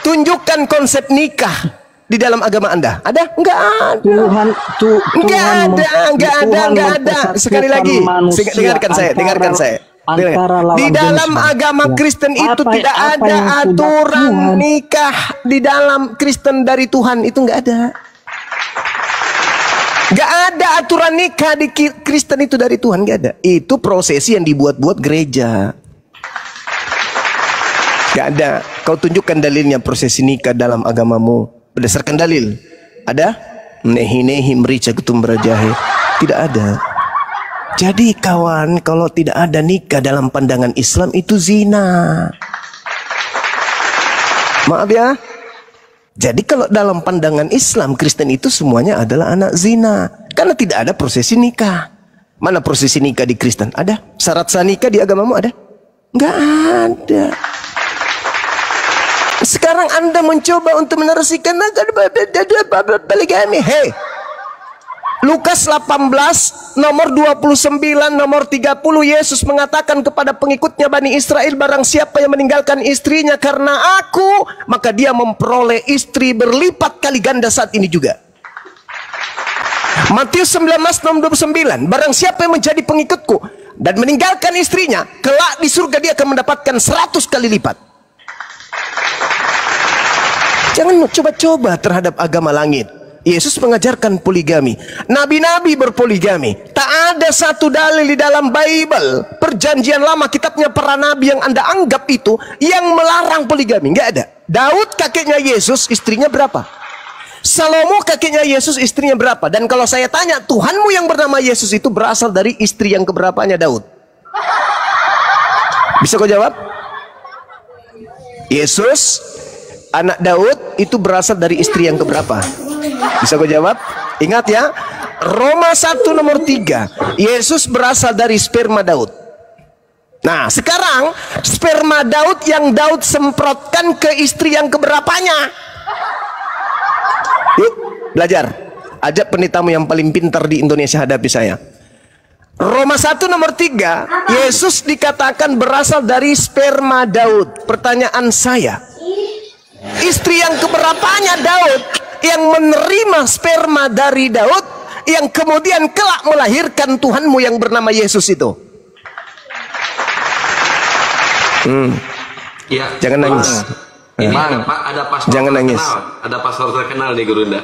Tunjukkan konsep nikah di dalam agama Anda. Ada? Nggak ada. Nggak ada. Sekali lagi, dengarkan saya. Di dalam agama Kristen itu tidak ada aturan nikah di dalam Kristen dari Tuhan, itu nggak ada. Nggak ada aturan nikah di Kristen itu dari Tuhan, nggak ada. Itu prosesi yang dibuat-buat gereja. Nggak ada. Kau tunjukkan dalilnya prosesi nikah dalam agamamu berdasarkan dalil. Ada? Nehi merica ketumbar jahe. Tidak ada. Jadi kawan, kalau tidak ada nikah dalam pandangan Islam itu zina. Maaf ya. Jadi kalau dalam pandangan Islam, Kristen itu semuanya adalah anak zina. Karena tidak ada prosesi nikah. Mana prosesi nikah di Kristen? Ada? Syarat sah nikah di agamamu ada? Nggak ada. Sekarang Anda mencoba untuk meneruskan poligami. Hei, Lukas 18 nomor 29 nomor 30, Yesus mengatakan kepada pengikutnya Bani Israel, barang siapa yang meninggalkan istrinya karena aku, maka dia memperoleh istri berlipat kali ganda saat ini juga. Matius 19 nomor 29, barang siapa yang menjadi pengikutku dan meninggalkan istrinya, kelak di surga dia akan mendapatkan 100 kali lipat. Jangan coba-coba terhadap agama langit. Yesus mengajarkan poligami. Nabi-nabi berpoligami. Tak ada satu dalil di dalam Bible, Perjanjian Lama, kitabnya para nabi yang Anda anggap itu, yang melarang poligami. Nggak ada. Daud kakeknya Yesus, istrinya berapa? Salomo kakeknya Yesus, istrinya berapa? Dan kalau saya tanya, Tuhanmu yang bernama Yesus itu berasal dari istri yang keberapanya Daud? Bisa kau jawab? Yesus, anak Daud, itu berasal dari istri yang keberapa? Bisa gue jawab? Ingat ya, Roma 1 nomor 3, Yesus berasal dari sperma Daud. Nah sekarang sperma Daud yang Daud semprotkan ke istri yang keberapanya. Yuk belajar. Ajak pendetamu yang paling pintar di Indonesia hadapi saya. Roma 1 nomor 3, Yesus dikatakan berasal dari sperma Daud. Pertanyaan saya, istri yang keberapanya Daud yang menerima sperma dari Daud, yang kemudian kelak melahirkan Tuhanmu yang bernama Yesus itu? Ya, Jangan nangis. Ini Bang, ada pastor jangan nangis. terkenal. Ada pastor terkenal di Gurunda.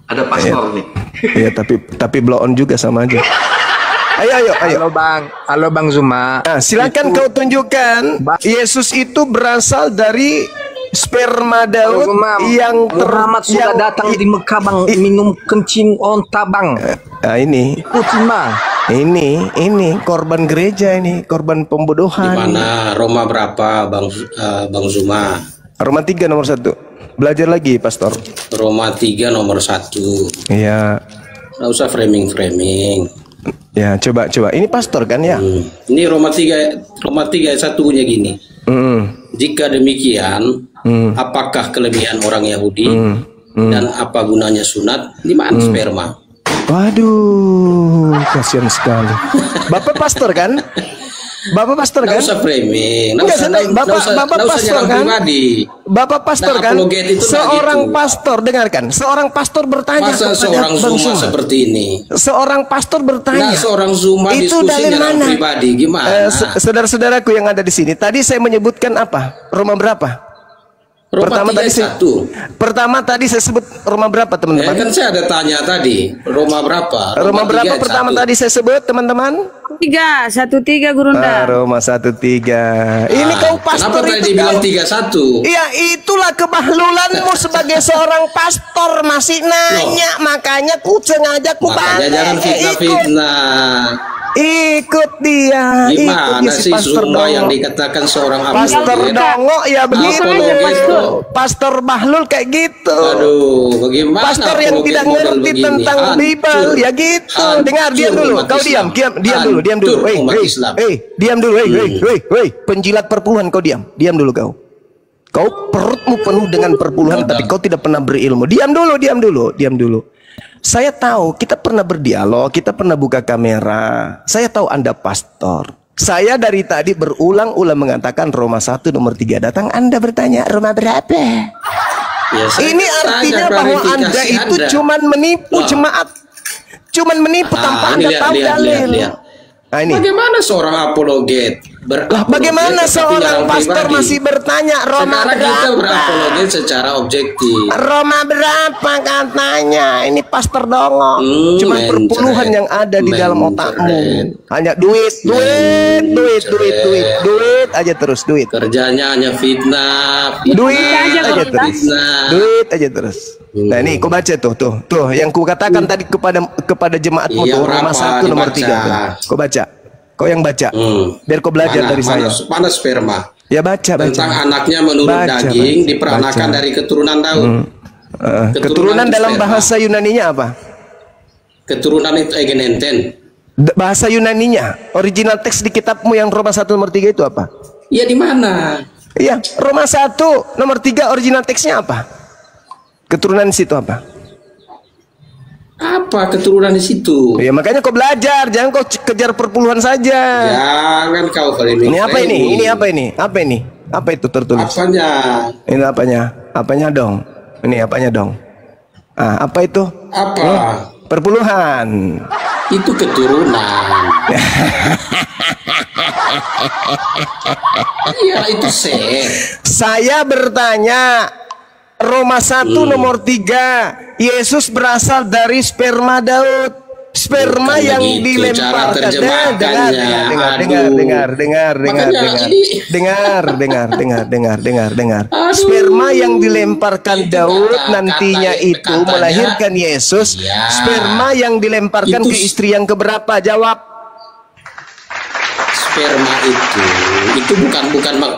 Ada pastor nih. Iya, tapi blow on juga sama aja. Ayo. Halo Bang Zuma. Nah, silakan kau tunjukkan Yesus itu berasal dari sperma Daud yang Muhammad sudah datang di Mekah Bang, minum kencing onta Bang. Nah, ini Ikutin Bang. ini korban gereja, ini korban pembodohan. Di mana Roma berapa Bang Zuma? Roma 3 nomor 1. Belajar lagi, Pastor. Roma 3 nomor 1. Iya. Nggak usah framing. Ya, coba. Ini pastor kan ya? Ini Roma 3 ayat 1-nya gini. Jika demikian, apakah kelebihan orang Yahudi dan apa gunanya sunat? Di mana sperma? Waduh, kasihan sekali. Bapak pastor kan? Bapak pastor kan? Nggak usah framing. Bapak pastor kan? Pribadi. Bapak pastor kan? Apologet itu Seorang gitu. pastor, dengarkan. Seorang pastor bertanya Masa kepada seorang Bang Zuma seperti ini? Seorang pastor bertanya. Nah, seorang Zuma itu diskusi dalil dalam mana? pribadi gimana? Saudara-saudaraku yang ada di sini, tadi saya menyebutkan apa? Roma berapa? Roma Pertama tadi saya sebut Roma berapa, teman-teman? Kan saya ada tanya tadi, Roma berapa? Roma berapa pertama tadi saya sebut, teman-teman? 1:3 Gurunda. Roma 1:3. Ini kau pastor kenapa itu tadi bilang 31? Iya, itulah kebahlulanmu sebagai seorang pastor, masih nanya. Makanya ku sengaja ku Makanya jangan fitnah-fitnah. Ikut dia. Gimana sih Zuma yang dikatakan seorang pastor Dongo ya begitu. Pastor Bahlul kayak gitu. Aduh, bagaimana? Pastor yang tidak ngerti tentang Bible ya gitu. Dengar, diam dulu. Kau diam dulu. Diam dulu. Penjilat perpuluhan, kau diam. Diam dulu kau. Kau perutmu penuh dengan perpuluhan tapi kau tidak pernah berilmu. Diam dulu. Saya tahu kita pernah berdialog, kita pernah buka kamera. Saya tahu Anda pastor. Saya dari tadi berulang-ulang mengatakan Roma 1 nomor 3 datang. Anda bertanya Roma berapa? Ya, ini artinya bahwa Anda itu cuman menipu jemaat. Cuman menipu tanpa Anda tahu dalil. Nah, ini. Bagaimana seorang apologet? Bagaimana seorang pastor masih bertanya Roma sekarang berapa? kita berapologet secara objektif. Roma berapa katanya? Ini pastor Dongo. Cuma perpuluhan yang ada di dalam otakmu. Hanya duit aja terus, duit. Kerjanya hanya fitnah. Duit aja terus. Nah ini kau baca tuh yang ku katakan tadi kepada jemaatmu tuh Roma 1 nomor 3. Kau baca. Kau yang baca. Biar kau belajar dari saya. Mana sperma? Ya baca. Tentang anaknya menurut daging diperanakan dari keturunan Daud. Keturunan dalam bahasa Yunaninya apa? Keturunan itu egenenten. Bahasa Yunaninya, original teks di kitabmu yang Roma 1 nomor 3 itu apa? Iya di mana? Iya, Roma 1 nomor 3 original teksnya apa? Keturunan di situ apa? Apa keturunan di situ? Ya makanya kau belajar, jangan kau kejar perpuluhan saja. Jangan kau framing. Ini apa ini? Ini apa ini? Apa ini? Apa itu tertulis? Apanya? Ini apanya? Apanya dong? Ini apanya dong? Ah, apa itu? Apa? Perpuluhan. Itu keturunan. Iya itu Saya bertanya Roma 1 nomor 3 Yesus berasal dari sperma Daud. Sperma yang dilemparkan. Dengar. Sperma yang dilemparkan Daud nantinya itu melahirkan Yesus. Sperma yang dilemparkan ke istri yang keberapa? Jawab. Sperma itu bukan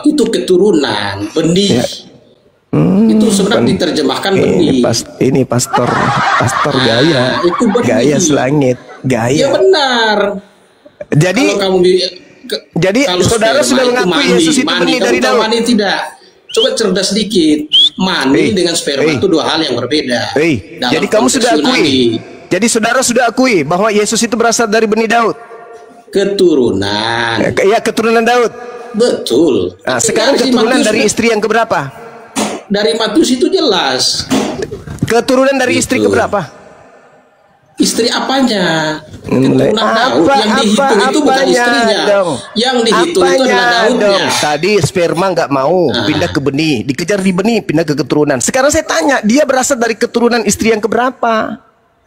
itu keturunan, benih. Itu sebenarnya diterjemahkan benih. Ini pastor gaya. Itu benih. Gaya selangit. Gaya. Ya benar. Jadi kalau saudara sudah mengakui Yesus itu benih dari Daud. Mani tidak. Coba cerdas sedikit. Mani dengan sperma itu dua hal yang berbeda. Jadi kamu sudah akui. Jadi saudara sudah akui bahwa Yesus itu berasal dari benih Daud. Keturunan. Ya, keturunan Daud. Betul. Nah, sekarang keturunan dari istri yang keberapa? Dari Matius itu jelas. Keturunan dari istri keberapa? Istri apanya? Mulai Keturunan Daud. Yang dihitung itu bukan istrinya. dong? Yang dihitung itu Apanya adalah Daudnya. dong? Tadi sperma nggak mau pindah ke benih, dikejar di benih, pindah ke keturunan. Sekarang saya tanya, dia berasal dari keturunan istri yang keberapa?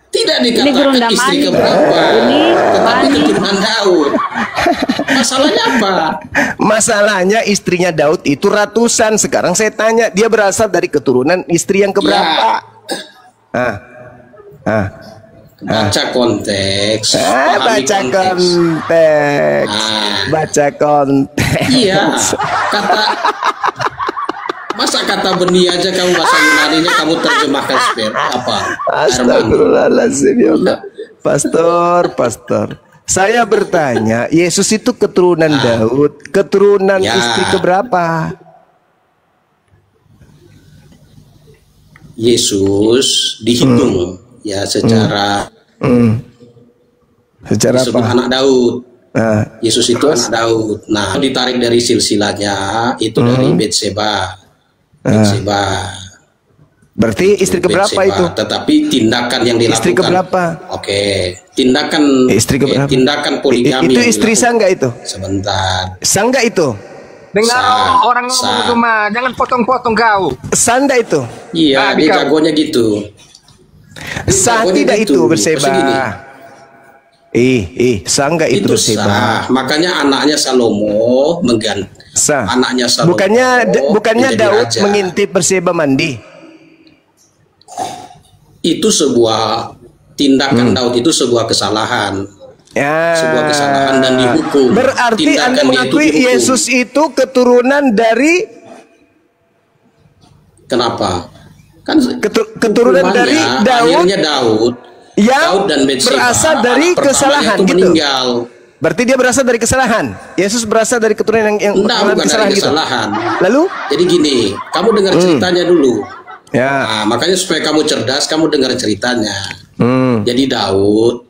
Tidak Ini gurunda dikatakan istri mani. keberapa, Ini tetapi mani. keturunan Daud. Masalahnya apa? Masalahnya istrinya Daud itu ratusan. Sekarang saya tanya, dia berasal dari keturunan istri yang keberapa? Baca konteks. pahami Baca konteks. Baca konteks. Iya, masa kata benih aja kamu bahasa Yunaninya kamu terjemahkan apa? Astagfirullahaladzim, ya Allah. Pastor. Saya bertanya, Yesus itu keturunan Daud, keturunan istri keberapa? Yesus dihitung ya secara Secara disebut apa? anak Daud. Yesus itu anak Daud. Nah, ditarik dari silsilahnya itu dari Betseba. Berarti istri keberapa Betseba. itu? Tetapi tindakan yang dilakukan. Istri keberapa? Oke, tindakan Istri keberapa? tindakan poligami. Itu yang istri dilakukan. sah nggak itu? Sebentar. Sah nggak itu? Dengar Sah, orang ngomong sah. itu mah, jangan potong-potong kau. Sah nggak itu? Iya, dia jagonya gitu. Sah jagonya tidak gitu. itu Berseba? Maksud gini, Sah nggak itu Berseba? sah. Makanya anaknya Salomo mengganti. Sah. Anaknya Salomo. Bukannya menjadi Daud raja. mengintip Berseba mandi? Itu sebuah tindakan Daud itu sebuah kesalahan. Ya. Sebuah kesalahan dan dihukum. Berarti Tindakan Anda dia mengakui itu dihukum. Yesus itu keturunan dari Kenapa? Kan keturunan hukumannya, dari Daud akhirnya Daud yang dan Betseba, berasal dari anak pertamanya kesalahan itu gitu. meninggal. Berarti dia berasal dari kesalahan. Yesus berasal dari keturunan yang Enggak, bukan kesalahan dari gitu. kesalahan. Lalu? Jadi gini, kamu dengar ceritanya dulu. Ya. Nah, makanya supaya kamu cerdas, kamu dengar ceritanya. Jadi Daud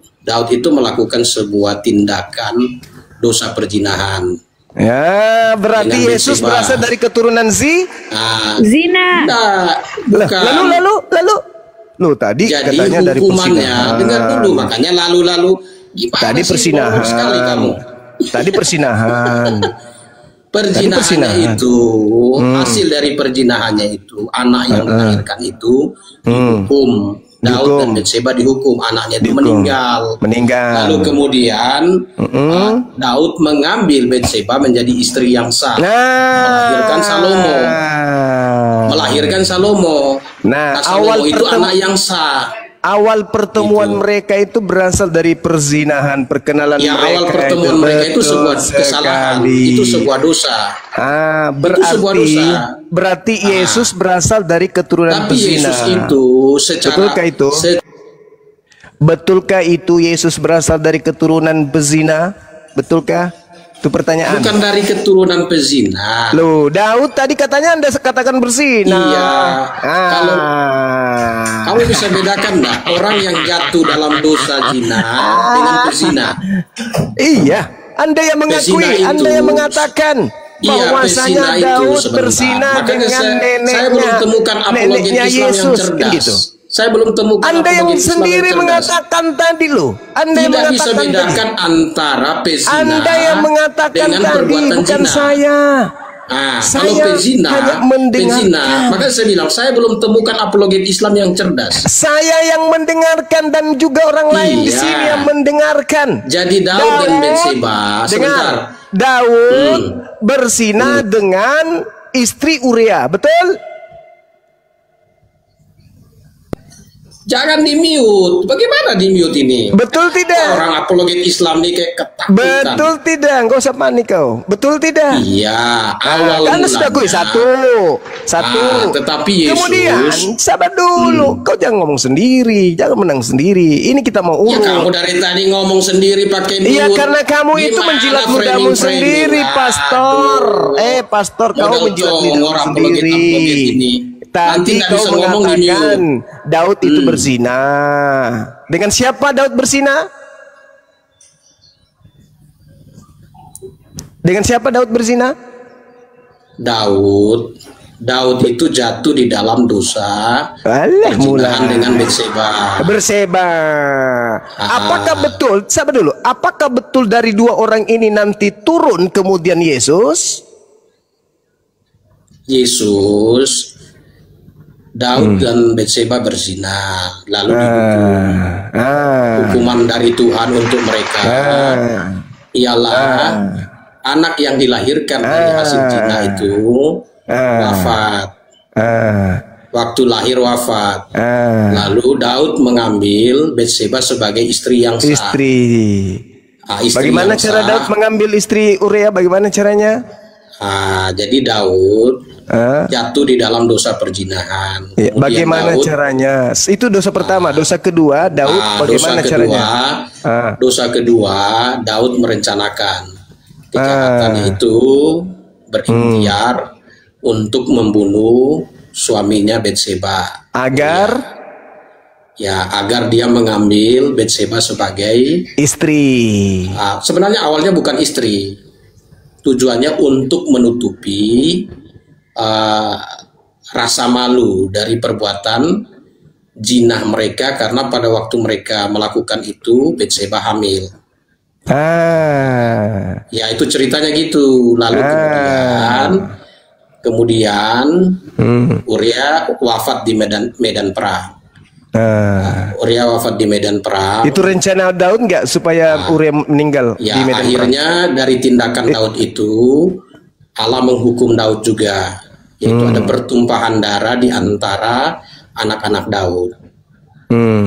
itu melakukan sebuah tindakan dosa perzinahan. Ya, berarti Dengan Yesus Betseba. berasal dari keturunan Zina. Nah, bukan. Lalu. Lu tadi Jadi katanya dari hukumannya, persinahan. dengar dulu, makanya lalu gimana Tadi sih, persinahan. bohong sekali kamu. Tadi persinahan. Perzinahannya itu hasil dari perzinahannya itu anak yang melahirkan itu dihukum. Daud dan Betseba dihukum, anaknya itu meninggal. Meninggal. Lalu kemudian Daud mengambil Betseba menjadi istri yang sah, melahirkan Salomo. Melahirkan Salomo. Nah, Salomo awal itu anak yang sah. Awal pertemuan mereka itu berasal dari perzinahan, perkenalan Ya, mereka. awal pertemuan mereka itu sebuah kesalahan, itu sebuah dosa. sebuah dosa. Berarti Yesus berasal dari keturunan Tapi pezina. Yesus itu secara Betulkah itu? Betulkah itu Yesus berasal dari keturunan pezina? Betulkah? Itu pertanyaan. bukan dari keturunan pezina. Loh, Daud tadi katanya Anda katakan berzina. Iya. Kalau kamu bisa bedakan nggak orang yang jatuh dalam dosa zina dengan pezina? Iya, Anda yang mengakui, Pezina itu- Anda yang mengatakan Iya, bahwasanya pezina itu Daud sebentar. berzina Makanya dengan neneknya. saya belum temukan apologet neneknya Islam yang Yesus, cerdas. gitu. Saya belum temukan Anda yang apologet Islam sendiri cerdas. mengatakan tadi loh. Anda yang Tidak bisa mengatakan bedakan antara pezina Anda yang mengatakan dengan tadi, perbuatan bukan zina. saya. Nah, Saya kalau pezina, hanya mendengarkan. makanya saya bilang saya belum temukan apologet Islam yang cerdas. Saya yang mendengarkan dan juga orang lain di Iya. sini yang mendengarkan. Jadi Daud dan Betseba, dengar, sebentar. Daud berzina dengan istri Uria, betul? Jangan di-mute. Bagaimana di-mute ini? Betul tidak? Orang apologet Islam nih kayak ketakutan. Betul tidak? Enggak usah panik kau. Betul tidak? Iya, awal kan sudah gue satu. Tetapi Yesus, Kemudian sabar dulu. Kau jangan ngomong sendiri, jangan menang sendiri. Ini kita mau ya urut. kamu dari tadi ngomong sendiri pakai mute. Iya, karena kamu itu Gimana menjilat ludamu framing-framing? sendiri, Pastor. Pastor, kau Model menjilat cowok, ludamu orang sendiri. apologet ini. Tadi Nanti nggak kau bisa ngomong di mengatakan mute. Daud itu berzina. Dengan siapa Daud berzina? Dengan siapa Daud berzina? Daud Daud itu jatuh di dalam dosa mulai dengan Betseba. Apakah betul? Sabar dulu. Apakah betul dari dua orang ini nanti turun kemudian Yesus? Daud dan Betseba berzina, lalu hukuman dari Tuhan untuk mereka ialah anak yang dilahirkan dari hasil zina itu wafat. Waktu lahir wafat. Lalu Daud mengambil Betseba sebagai istri yang sah. Bagaimana cara Daud mengambil istri Uria? Bagaimana caranya? Jadi Daud jatuh di dalam dosa perzinahan. Bagaimana caranya? Itu dosa pertama. Dosa kedua, Daud bagaimana caranya? Dosa kedua, Daud merencanakan kejahatan itu, berikhtiar untuk membunuh suaminya Betseba. Agar dia mengambil Betseba sebagai istri. Sebenarnya awalnya bukan istri. Tujuannya untuk menutupi rasa malu dari perbuatan jinah mereka, karena pada waktu mereka melakukan itu Betseba hamil. Ya itu ceritanya gitu. Lalu kemudian Uria wafat di medan perang. Uria wafat di medan perang. Itu rencana Daud nggak supaya Uria meninggal di medan akhirnya perang? Dari tindakan Daud itu Allah menghukum Daud juga, yaitu ada pertumpahan darah di antara anak-anak Daud.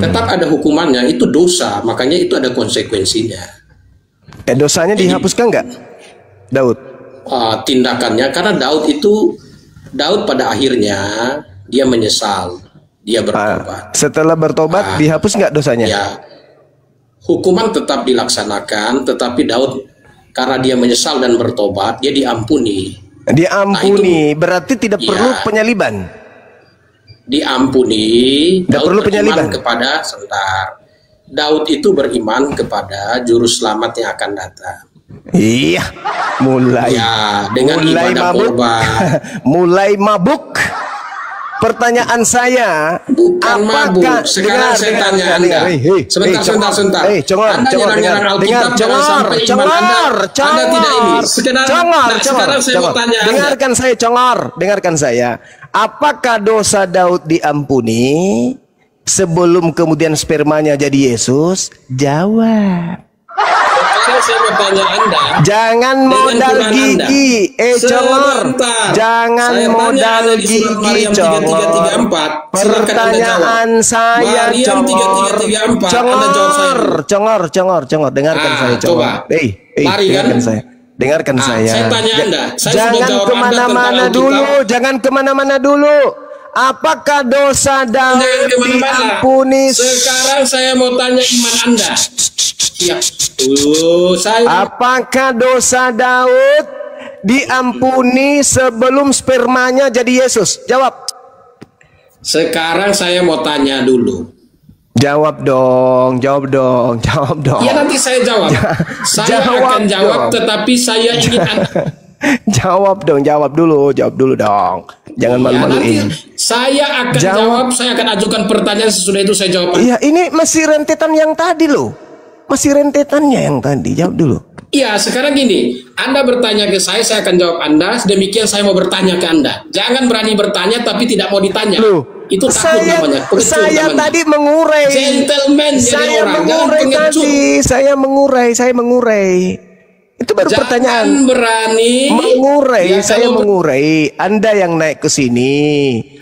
Tetap ada hukumannya, itu dosa, makanya itu ada konsekuensinya. Dosanya dihapuskan nggak Daud? Tindakannya, karena Daud pada akhirnya dia menyesal, dia bertobat. Setelah bertobat dihapus nggak dosanya? Ya, hukuman tetap dilaksanakan, tetapi Daud karena dia menyesal dan bertobat, dia diampuni. Diampuni, berarti tidak perlu penyaliban. Diampuni. Tidak perlu penyaliban kepada Daud itu beriman kepada juru selamat yang akan datang. Iya, mulai dengan mabuk. Mulai mabuk. Pertanyaan saya, bukan mabuk. Sekarang saya tanya Anda. Sebentar. Anda tidak ini. Sekarang saya mau tanya Anda. Dengarkan saya. Apakah dosa Daud diampuni sebelum kemudian spermanya jadi Yesus? Jawab. Saya mau tanya Anda. Jangan modal gigi, Jangan modal gigi, Pertanyaan saya, Congor. Dengarkan saya, Congor. Dengarkan saya. Saya tanya Anda. Jangan kemana-mana dulu. Apakah dosa Daud diampuni? Sekarang saya mau tanya iman Anda. Apakah dosa Daud diampuni sebelum spermanya jadi Yesus? Jawab. Sekarang saya mau tanya dulu. Jawab dong. Ya nanti saya jawab. Saya akan jawab, tetapi saya ingin jawab dulu dong. Jangan malu-maluin. Saya akan jawab, saya akan ajukan pertanyaan, sesudah itu saya jawab. Iya, ini masih rentetan yang tadi loh. Masih rentetannya yang tadi. Jawab dulu. Iya, sekarang gini, Anda bertanya ke saya akan jawab Anda. Demikian saya mau bertanya ke Anda. Jangan berani bertanya tapi tidak mau ditanya. Loh, itu takut namanya. Saya tadi mengurai. Gentleman jadi orang. Saya mengurai. Itu baru pertanyaan. Berani saya mengurai. Anda yang naik ke sini.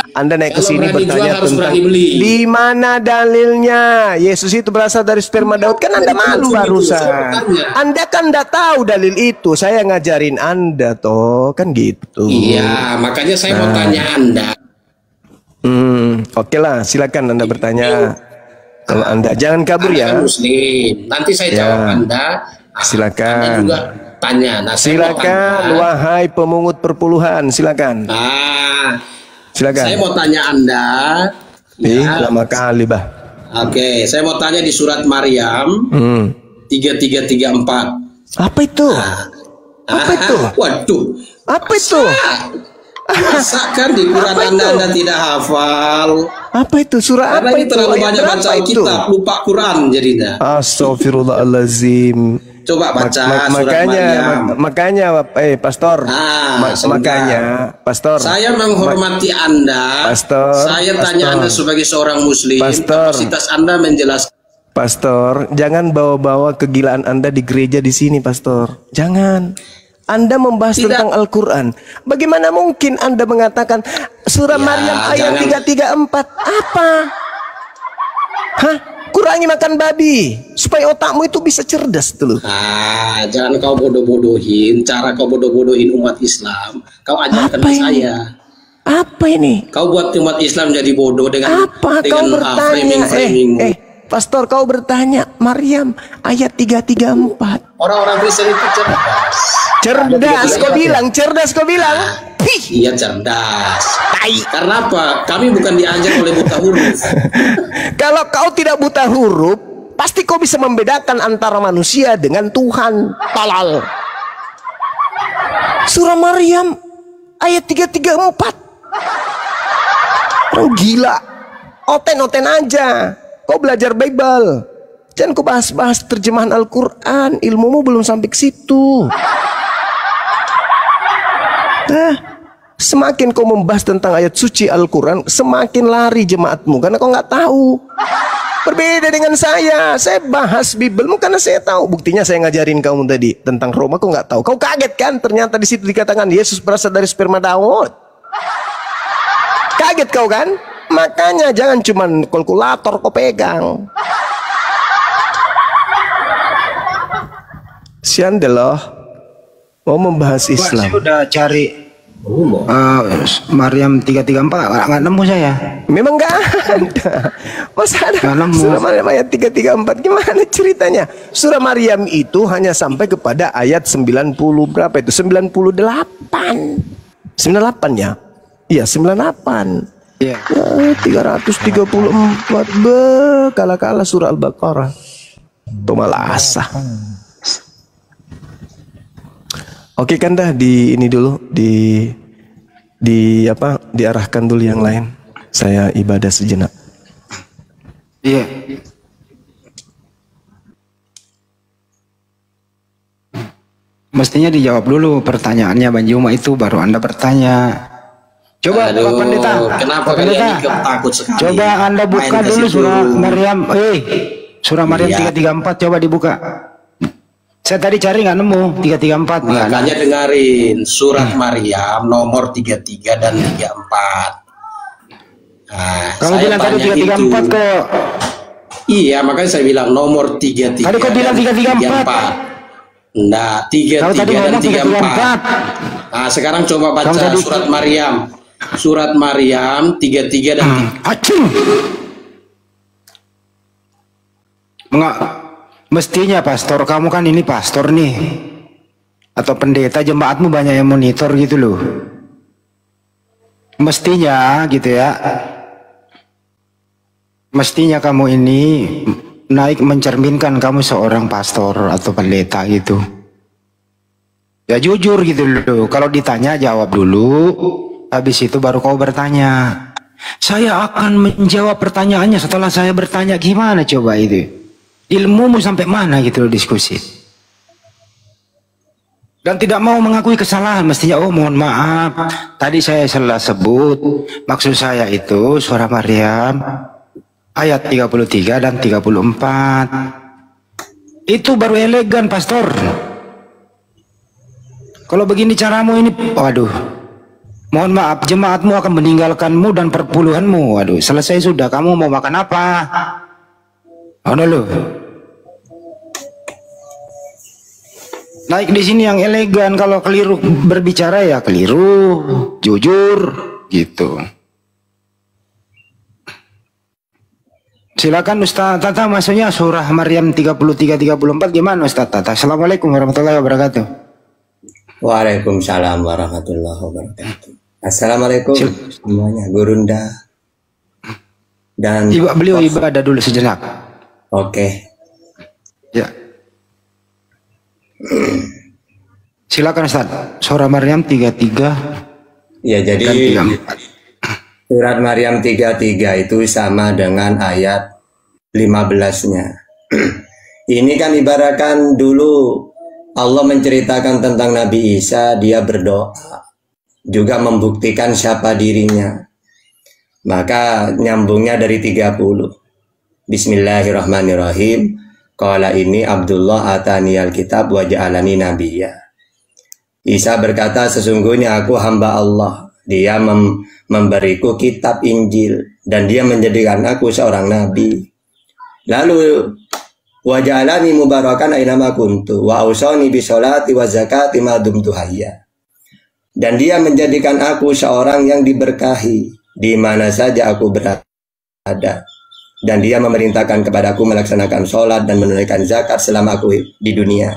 Anda naik ke sini bertanya tentang di mana dalilnya Yesus itu berasal dari sperma Daud. Kan Anda malu barusan. Anda kan tidak tahu dalil itu. Saya ngajarin Anda toh, kan gitu. Iya, makanya saya mau tanya Anda. Oke lah, silakan Anda bertanya. Kalau Anda jangan kabur ya. Muslim. Nanti saya jawab Anda. Silakan. Anda juga tanya. Silakan, wahai pemungut perpuluhan, silakan. Silakan. Saya mau tanya Anda. Lama kali bah. Oke, saya mau tanya di surat Maryam 3334. Apa itu? Apa itu? Waduh. Apa itu? Masa kan di Quran Anda tidak hafal? Apa itu? Surah Karena apa ini itu? terlalu Ayat banyak berapa baca itu? kitab, lupa Quran jadinya. Astagfirullahalazim. Coba baca surat makanya, Maryam. makanya, Pastor. Makanya, Pastor. Saya menghormati Anda. Pastor. Saya tanya Anda sebagai seorang Muslim. Pastor. Kapasitas Anda menjelaskan. Pastor, jangan bawa-bawa kegilaan Anda di gereja di sini, Pastor. Jangan. Anda membahas tentang Al-Quran. Bagaimana mungkin Anda mengatakan surah Maryam ayat 334? Apa? Hah? Kurangi makan babi supaya otakmu itu bisa cerdas dulu. Jangan kau bodoh-bodohin. Cara kau bodoh-bodohin umat Islam, kau ajarkan ke saya. Apa ini? Kau buat umat Islam jadi bodoh dengan apa? Kau bertanya, Pastor, kau bertanya Maryam ayat 334. Orang-orang Kristen itu cerdas. Cerdas, kau bilang. Cerdas, kau bilang. Iya cerdas. Karena apa? Kami bukan diajar oleh buta huruf. Kalau kau tidak buta huruf, pasti kau bisa membedakan antara manusia dengan Tuhan. Tolol. Surah Maryam ayat 334. Orang gila. Oten-oten aja. Kau belajar Bible. Jangan kau bahas-bahas terjemahan Al-Quran. Ilmumu belum sampai ke situ. Semakin kau membahas tentang ayat suci Al-Quran, semakin lari jemaatmu karena kau nggak tahu. Berbeda dengan saya bahas Bible karena saya tahu. Buktinya saya ngajarin kamu tadi tentang Roma, kau nggak tahu. Kau kaget kan? Ternyata di situ dikatakan Yesus berasal dari sperma Daud. Kaget kau kan? Makanya jangan cuman kalkulator kau pegang. Sian deh loh. Mau membahas Islam. Saya udah cari Maryam 334 nggak nemu saya. Memang nggak ada. Masa ada surah Maryam ayat 334? Gimana ceritanya? Surah Maryam itu hanya sampai kepada ayat 90 berapa itu? 98. 98 ya? Iya 98. Iya. 334 kala-kala surah Al-Baqarah. Itu malah asah. Oke kan dah di ini dulu diarahkan dulu yang lain. Saya ibadah sejenak. Iya. Mestinya dijawab dulu pertanyaannya Bang Juma itu baru Anda bertanya. Coba Pak Pendeta. Kenapa kalian takut sekali? Coba Anda buka dulu surah Maryam. Surah Maryam 334 coba dibuka. Saya tadi cari nggak nemu 334. Makanya dengerin surat Maryam nomor 33 dan 34. Kamu bilang tadi 334 kok. Iya, makanya saya bilang nomor 33. Tadi kok bilang 334? Nah, 33 dan 34. Nah, sekarang coba baca surat Maryam. Surat Maryam 33 dan 34. Mestinya pastor, kamu kan ini pastor nih. Atau pendeta, jemaatmu banyak yang monitor gitu loh. Mestinya gitu ya. Mestinya kamu ini naik mencerminkan kamu seorang pastor atau pendeta gitu. Ya jujur gitu loh. Kalau ditanya jawab dulu. Habis itu baru kau bertanya. Saya akan menjawab pertanyaannya setelah saya bertanya. Gimana coba itu? Ilmumu sampai mana gitu loh diskusi. Dan tidak mau mengakui kesalahan. Mestinya mohon maaf. Tadi saya salah sebut. Maksud saya itu surah Maryam ayat 33 dan 34. Itu baru elegan pastor. Kalau begini caramu ini, waduh. Mohon maaf, jemaatmu akan meninggalkanmu dan perpuluhanmu. Waduh, selesai sudah. Kamu mau makan apa? Oh loh. Naik di sini yang elegan. Kalau keliru berbicara ya keliru, jujur, gitu. Silakan Ustaz Tata, maksudnya surah Maryam 33-34 gimana Ustaz Tata? Assalamualaikum warahmatullahi wabarakatuh. Waalaikumsalam warahmatullahi wabarakatuh. Assalamualaikum semuanya, Gurunda dan beliau ibadah dulu sejenak. Oke. Ya. Silakan Ustaz. Surah Maryam 33 Ya, jadi surat Maryam 33 itu sama dengan ayat 15-nya. Ini kan ibaratkan dulu Allah menceritakan tentang Nabi Isa, dia berdoa, juga membuktikan siapa dirinya. Maka nyambungnya dari 30. Bismillahirrahmanirrahim. Qala ini Abdullah ataniyal kitab wa ja'alani nabiyya. Isa berkata, sesungguhnya aku hamba Allah. Dia memberiku kitab Injil dan dia menjadikan aku seorang nabi. Lalu wa ja'alani mubarakan ainama kuntu wa ausani bisolati wa zakati ma dumtu hayya. Dan dia menjadikan aku seorang yang diberkahi di mana saja aku berada. Dan dia memerintahkan kepadaku melaksanakan sholat dan menunaikan zakat selama aku di dunia.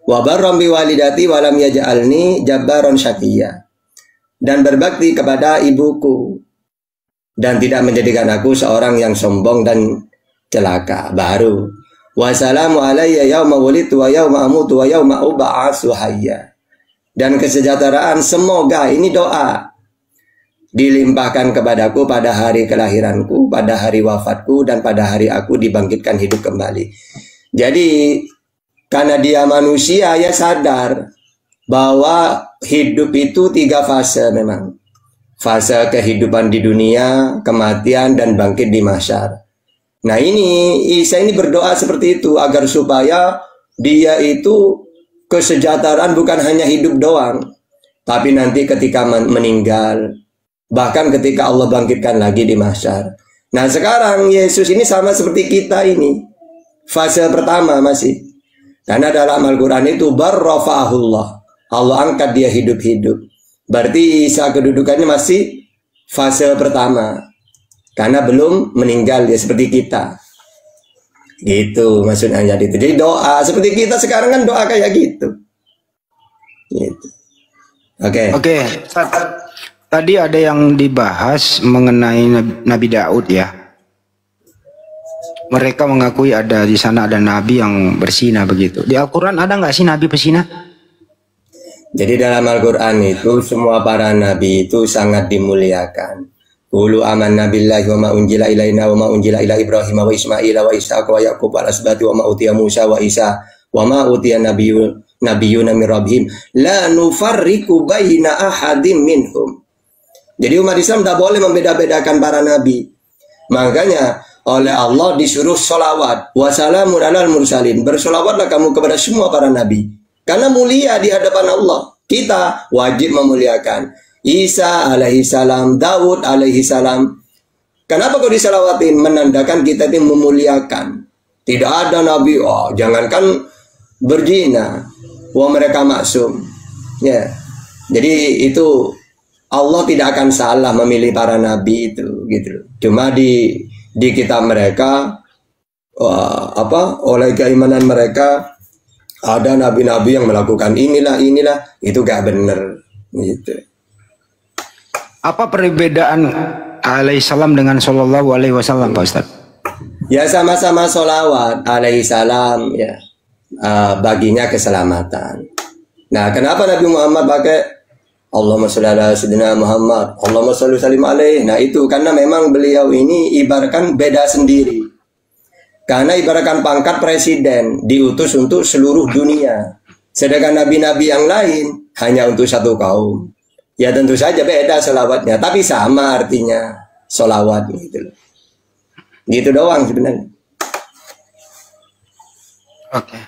Wa barram bi walidati wa lam yaj'alni jabbaron syaqiyya. Dan berbakti kepada ibuku dan tidak menjadikan aku seorang yang sombong dan celaka. Baru wassalamu alayya yauma wulidtu wa yauma amutu wa yauma ub'atsu hayya. Dan kesejahteraan semoga, ini doa, dilimpahkan kepadaku pada hari kelahiranku, pada hari wafatku, dan pada hari aku dibangkitkan hidup kembali. Jadi karena dia manusia, ya sadar bahwa hidup itu 3 fase memang. Fase kehidupan di dunia, kematian, dan bangkit di mahsyar. Nah ini, Isa ini berdoa seperti itu, agar supaya dia itu kesejahteraan bukan hanya hidup doang, tapi nanti ketika meninggal, bahkan ketika Allah bangkitkan lagi di mahsyar. Nah sekarang Yesus ini sama seperti kita ini. Fase pertama masih. Karena dalam Al-Quran itu barrafa'ahullah, Allah angkat dia hidup-hidup. Berarti Isa kedudukannya masih fase pertama. Karena belum meninggal ya seperti kita. Gitu maksudnya itu. Jadi doa seperti kita sekarang kan doa kayak gitu. Gitu. Oke. Tadi ada yang dibahas mengenai Nabi Daud ya. Mereka mengakui ada di sana ada nabi yang berzina begitu. Di Al-Quran ada nggak sih nabi berzina? Jadi dalam Al-Quran itu semua para nabi itu sangat dimuliakan. Qulu amanna billahi wa ma unjila ilaina wa ma unjila ila Ibrahim wa Ismail wa Ishaq wa Yaqub wa asbati wa ma utiya Musa wa Isa wa ma utiya nabiyyuna min rabbihim la nufarriqu baina ahadim minhum. Jadi umat Islam tidak boleh membeda-bedakan para nabi. Makanya oleh Allah disuruh sholawat. Wassalamun alal mursalin. Bersolawatlah kamu kepada semua para nabi. Karena mulia di hadapan Allah. Kita wajib memuliakan Isa alaihissalam, Daud alaihissalam. Kenapa kau disalawatin? Menandakan kita itu memuliakan. Tidak ada nabi, jangankan berzina. Wah mereka maksum. Ya. Jadi itu Allah tidak akan salah memilih para nabi itu, gitu. Cuma di kitab mereka, oleh keimanan mereka ada nabi-nabi yang melakukan inilah, itu gak bener, gitu. Apa perbedaan alaihissalam dengan sallallahu alaihi wasallam, Pak Ustaz? Ya sama-sama sholawat alaihissalam, ya baginya keselamatan. Nah, kenapa Nabi Muhammad pakai Allahumma sholli ala sayyidina Muhammad, Allahumma sholli salim alaih? Nah itu karena memang beliau ini ibaratkan beda sendiri. Karena ibaratkan pangkat presiden diutus untuk seluruh dunia. Sedangkan nabi-nabi yang lain hanya untuk satu kaum. Ya tentu saja beda sholawatnya, tapi sama artinya sholawat gitu. Gitu doang sebenarnya. Oke.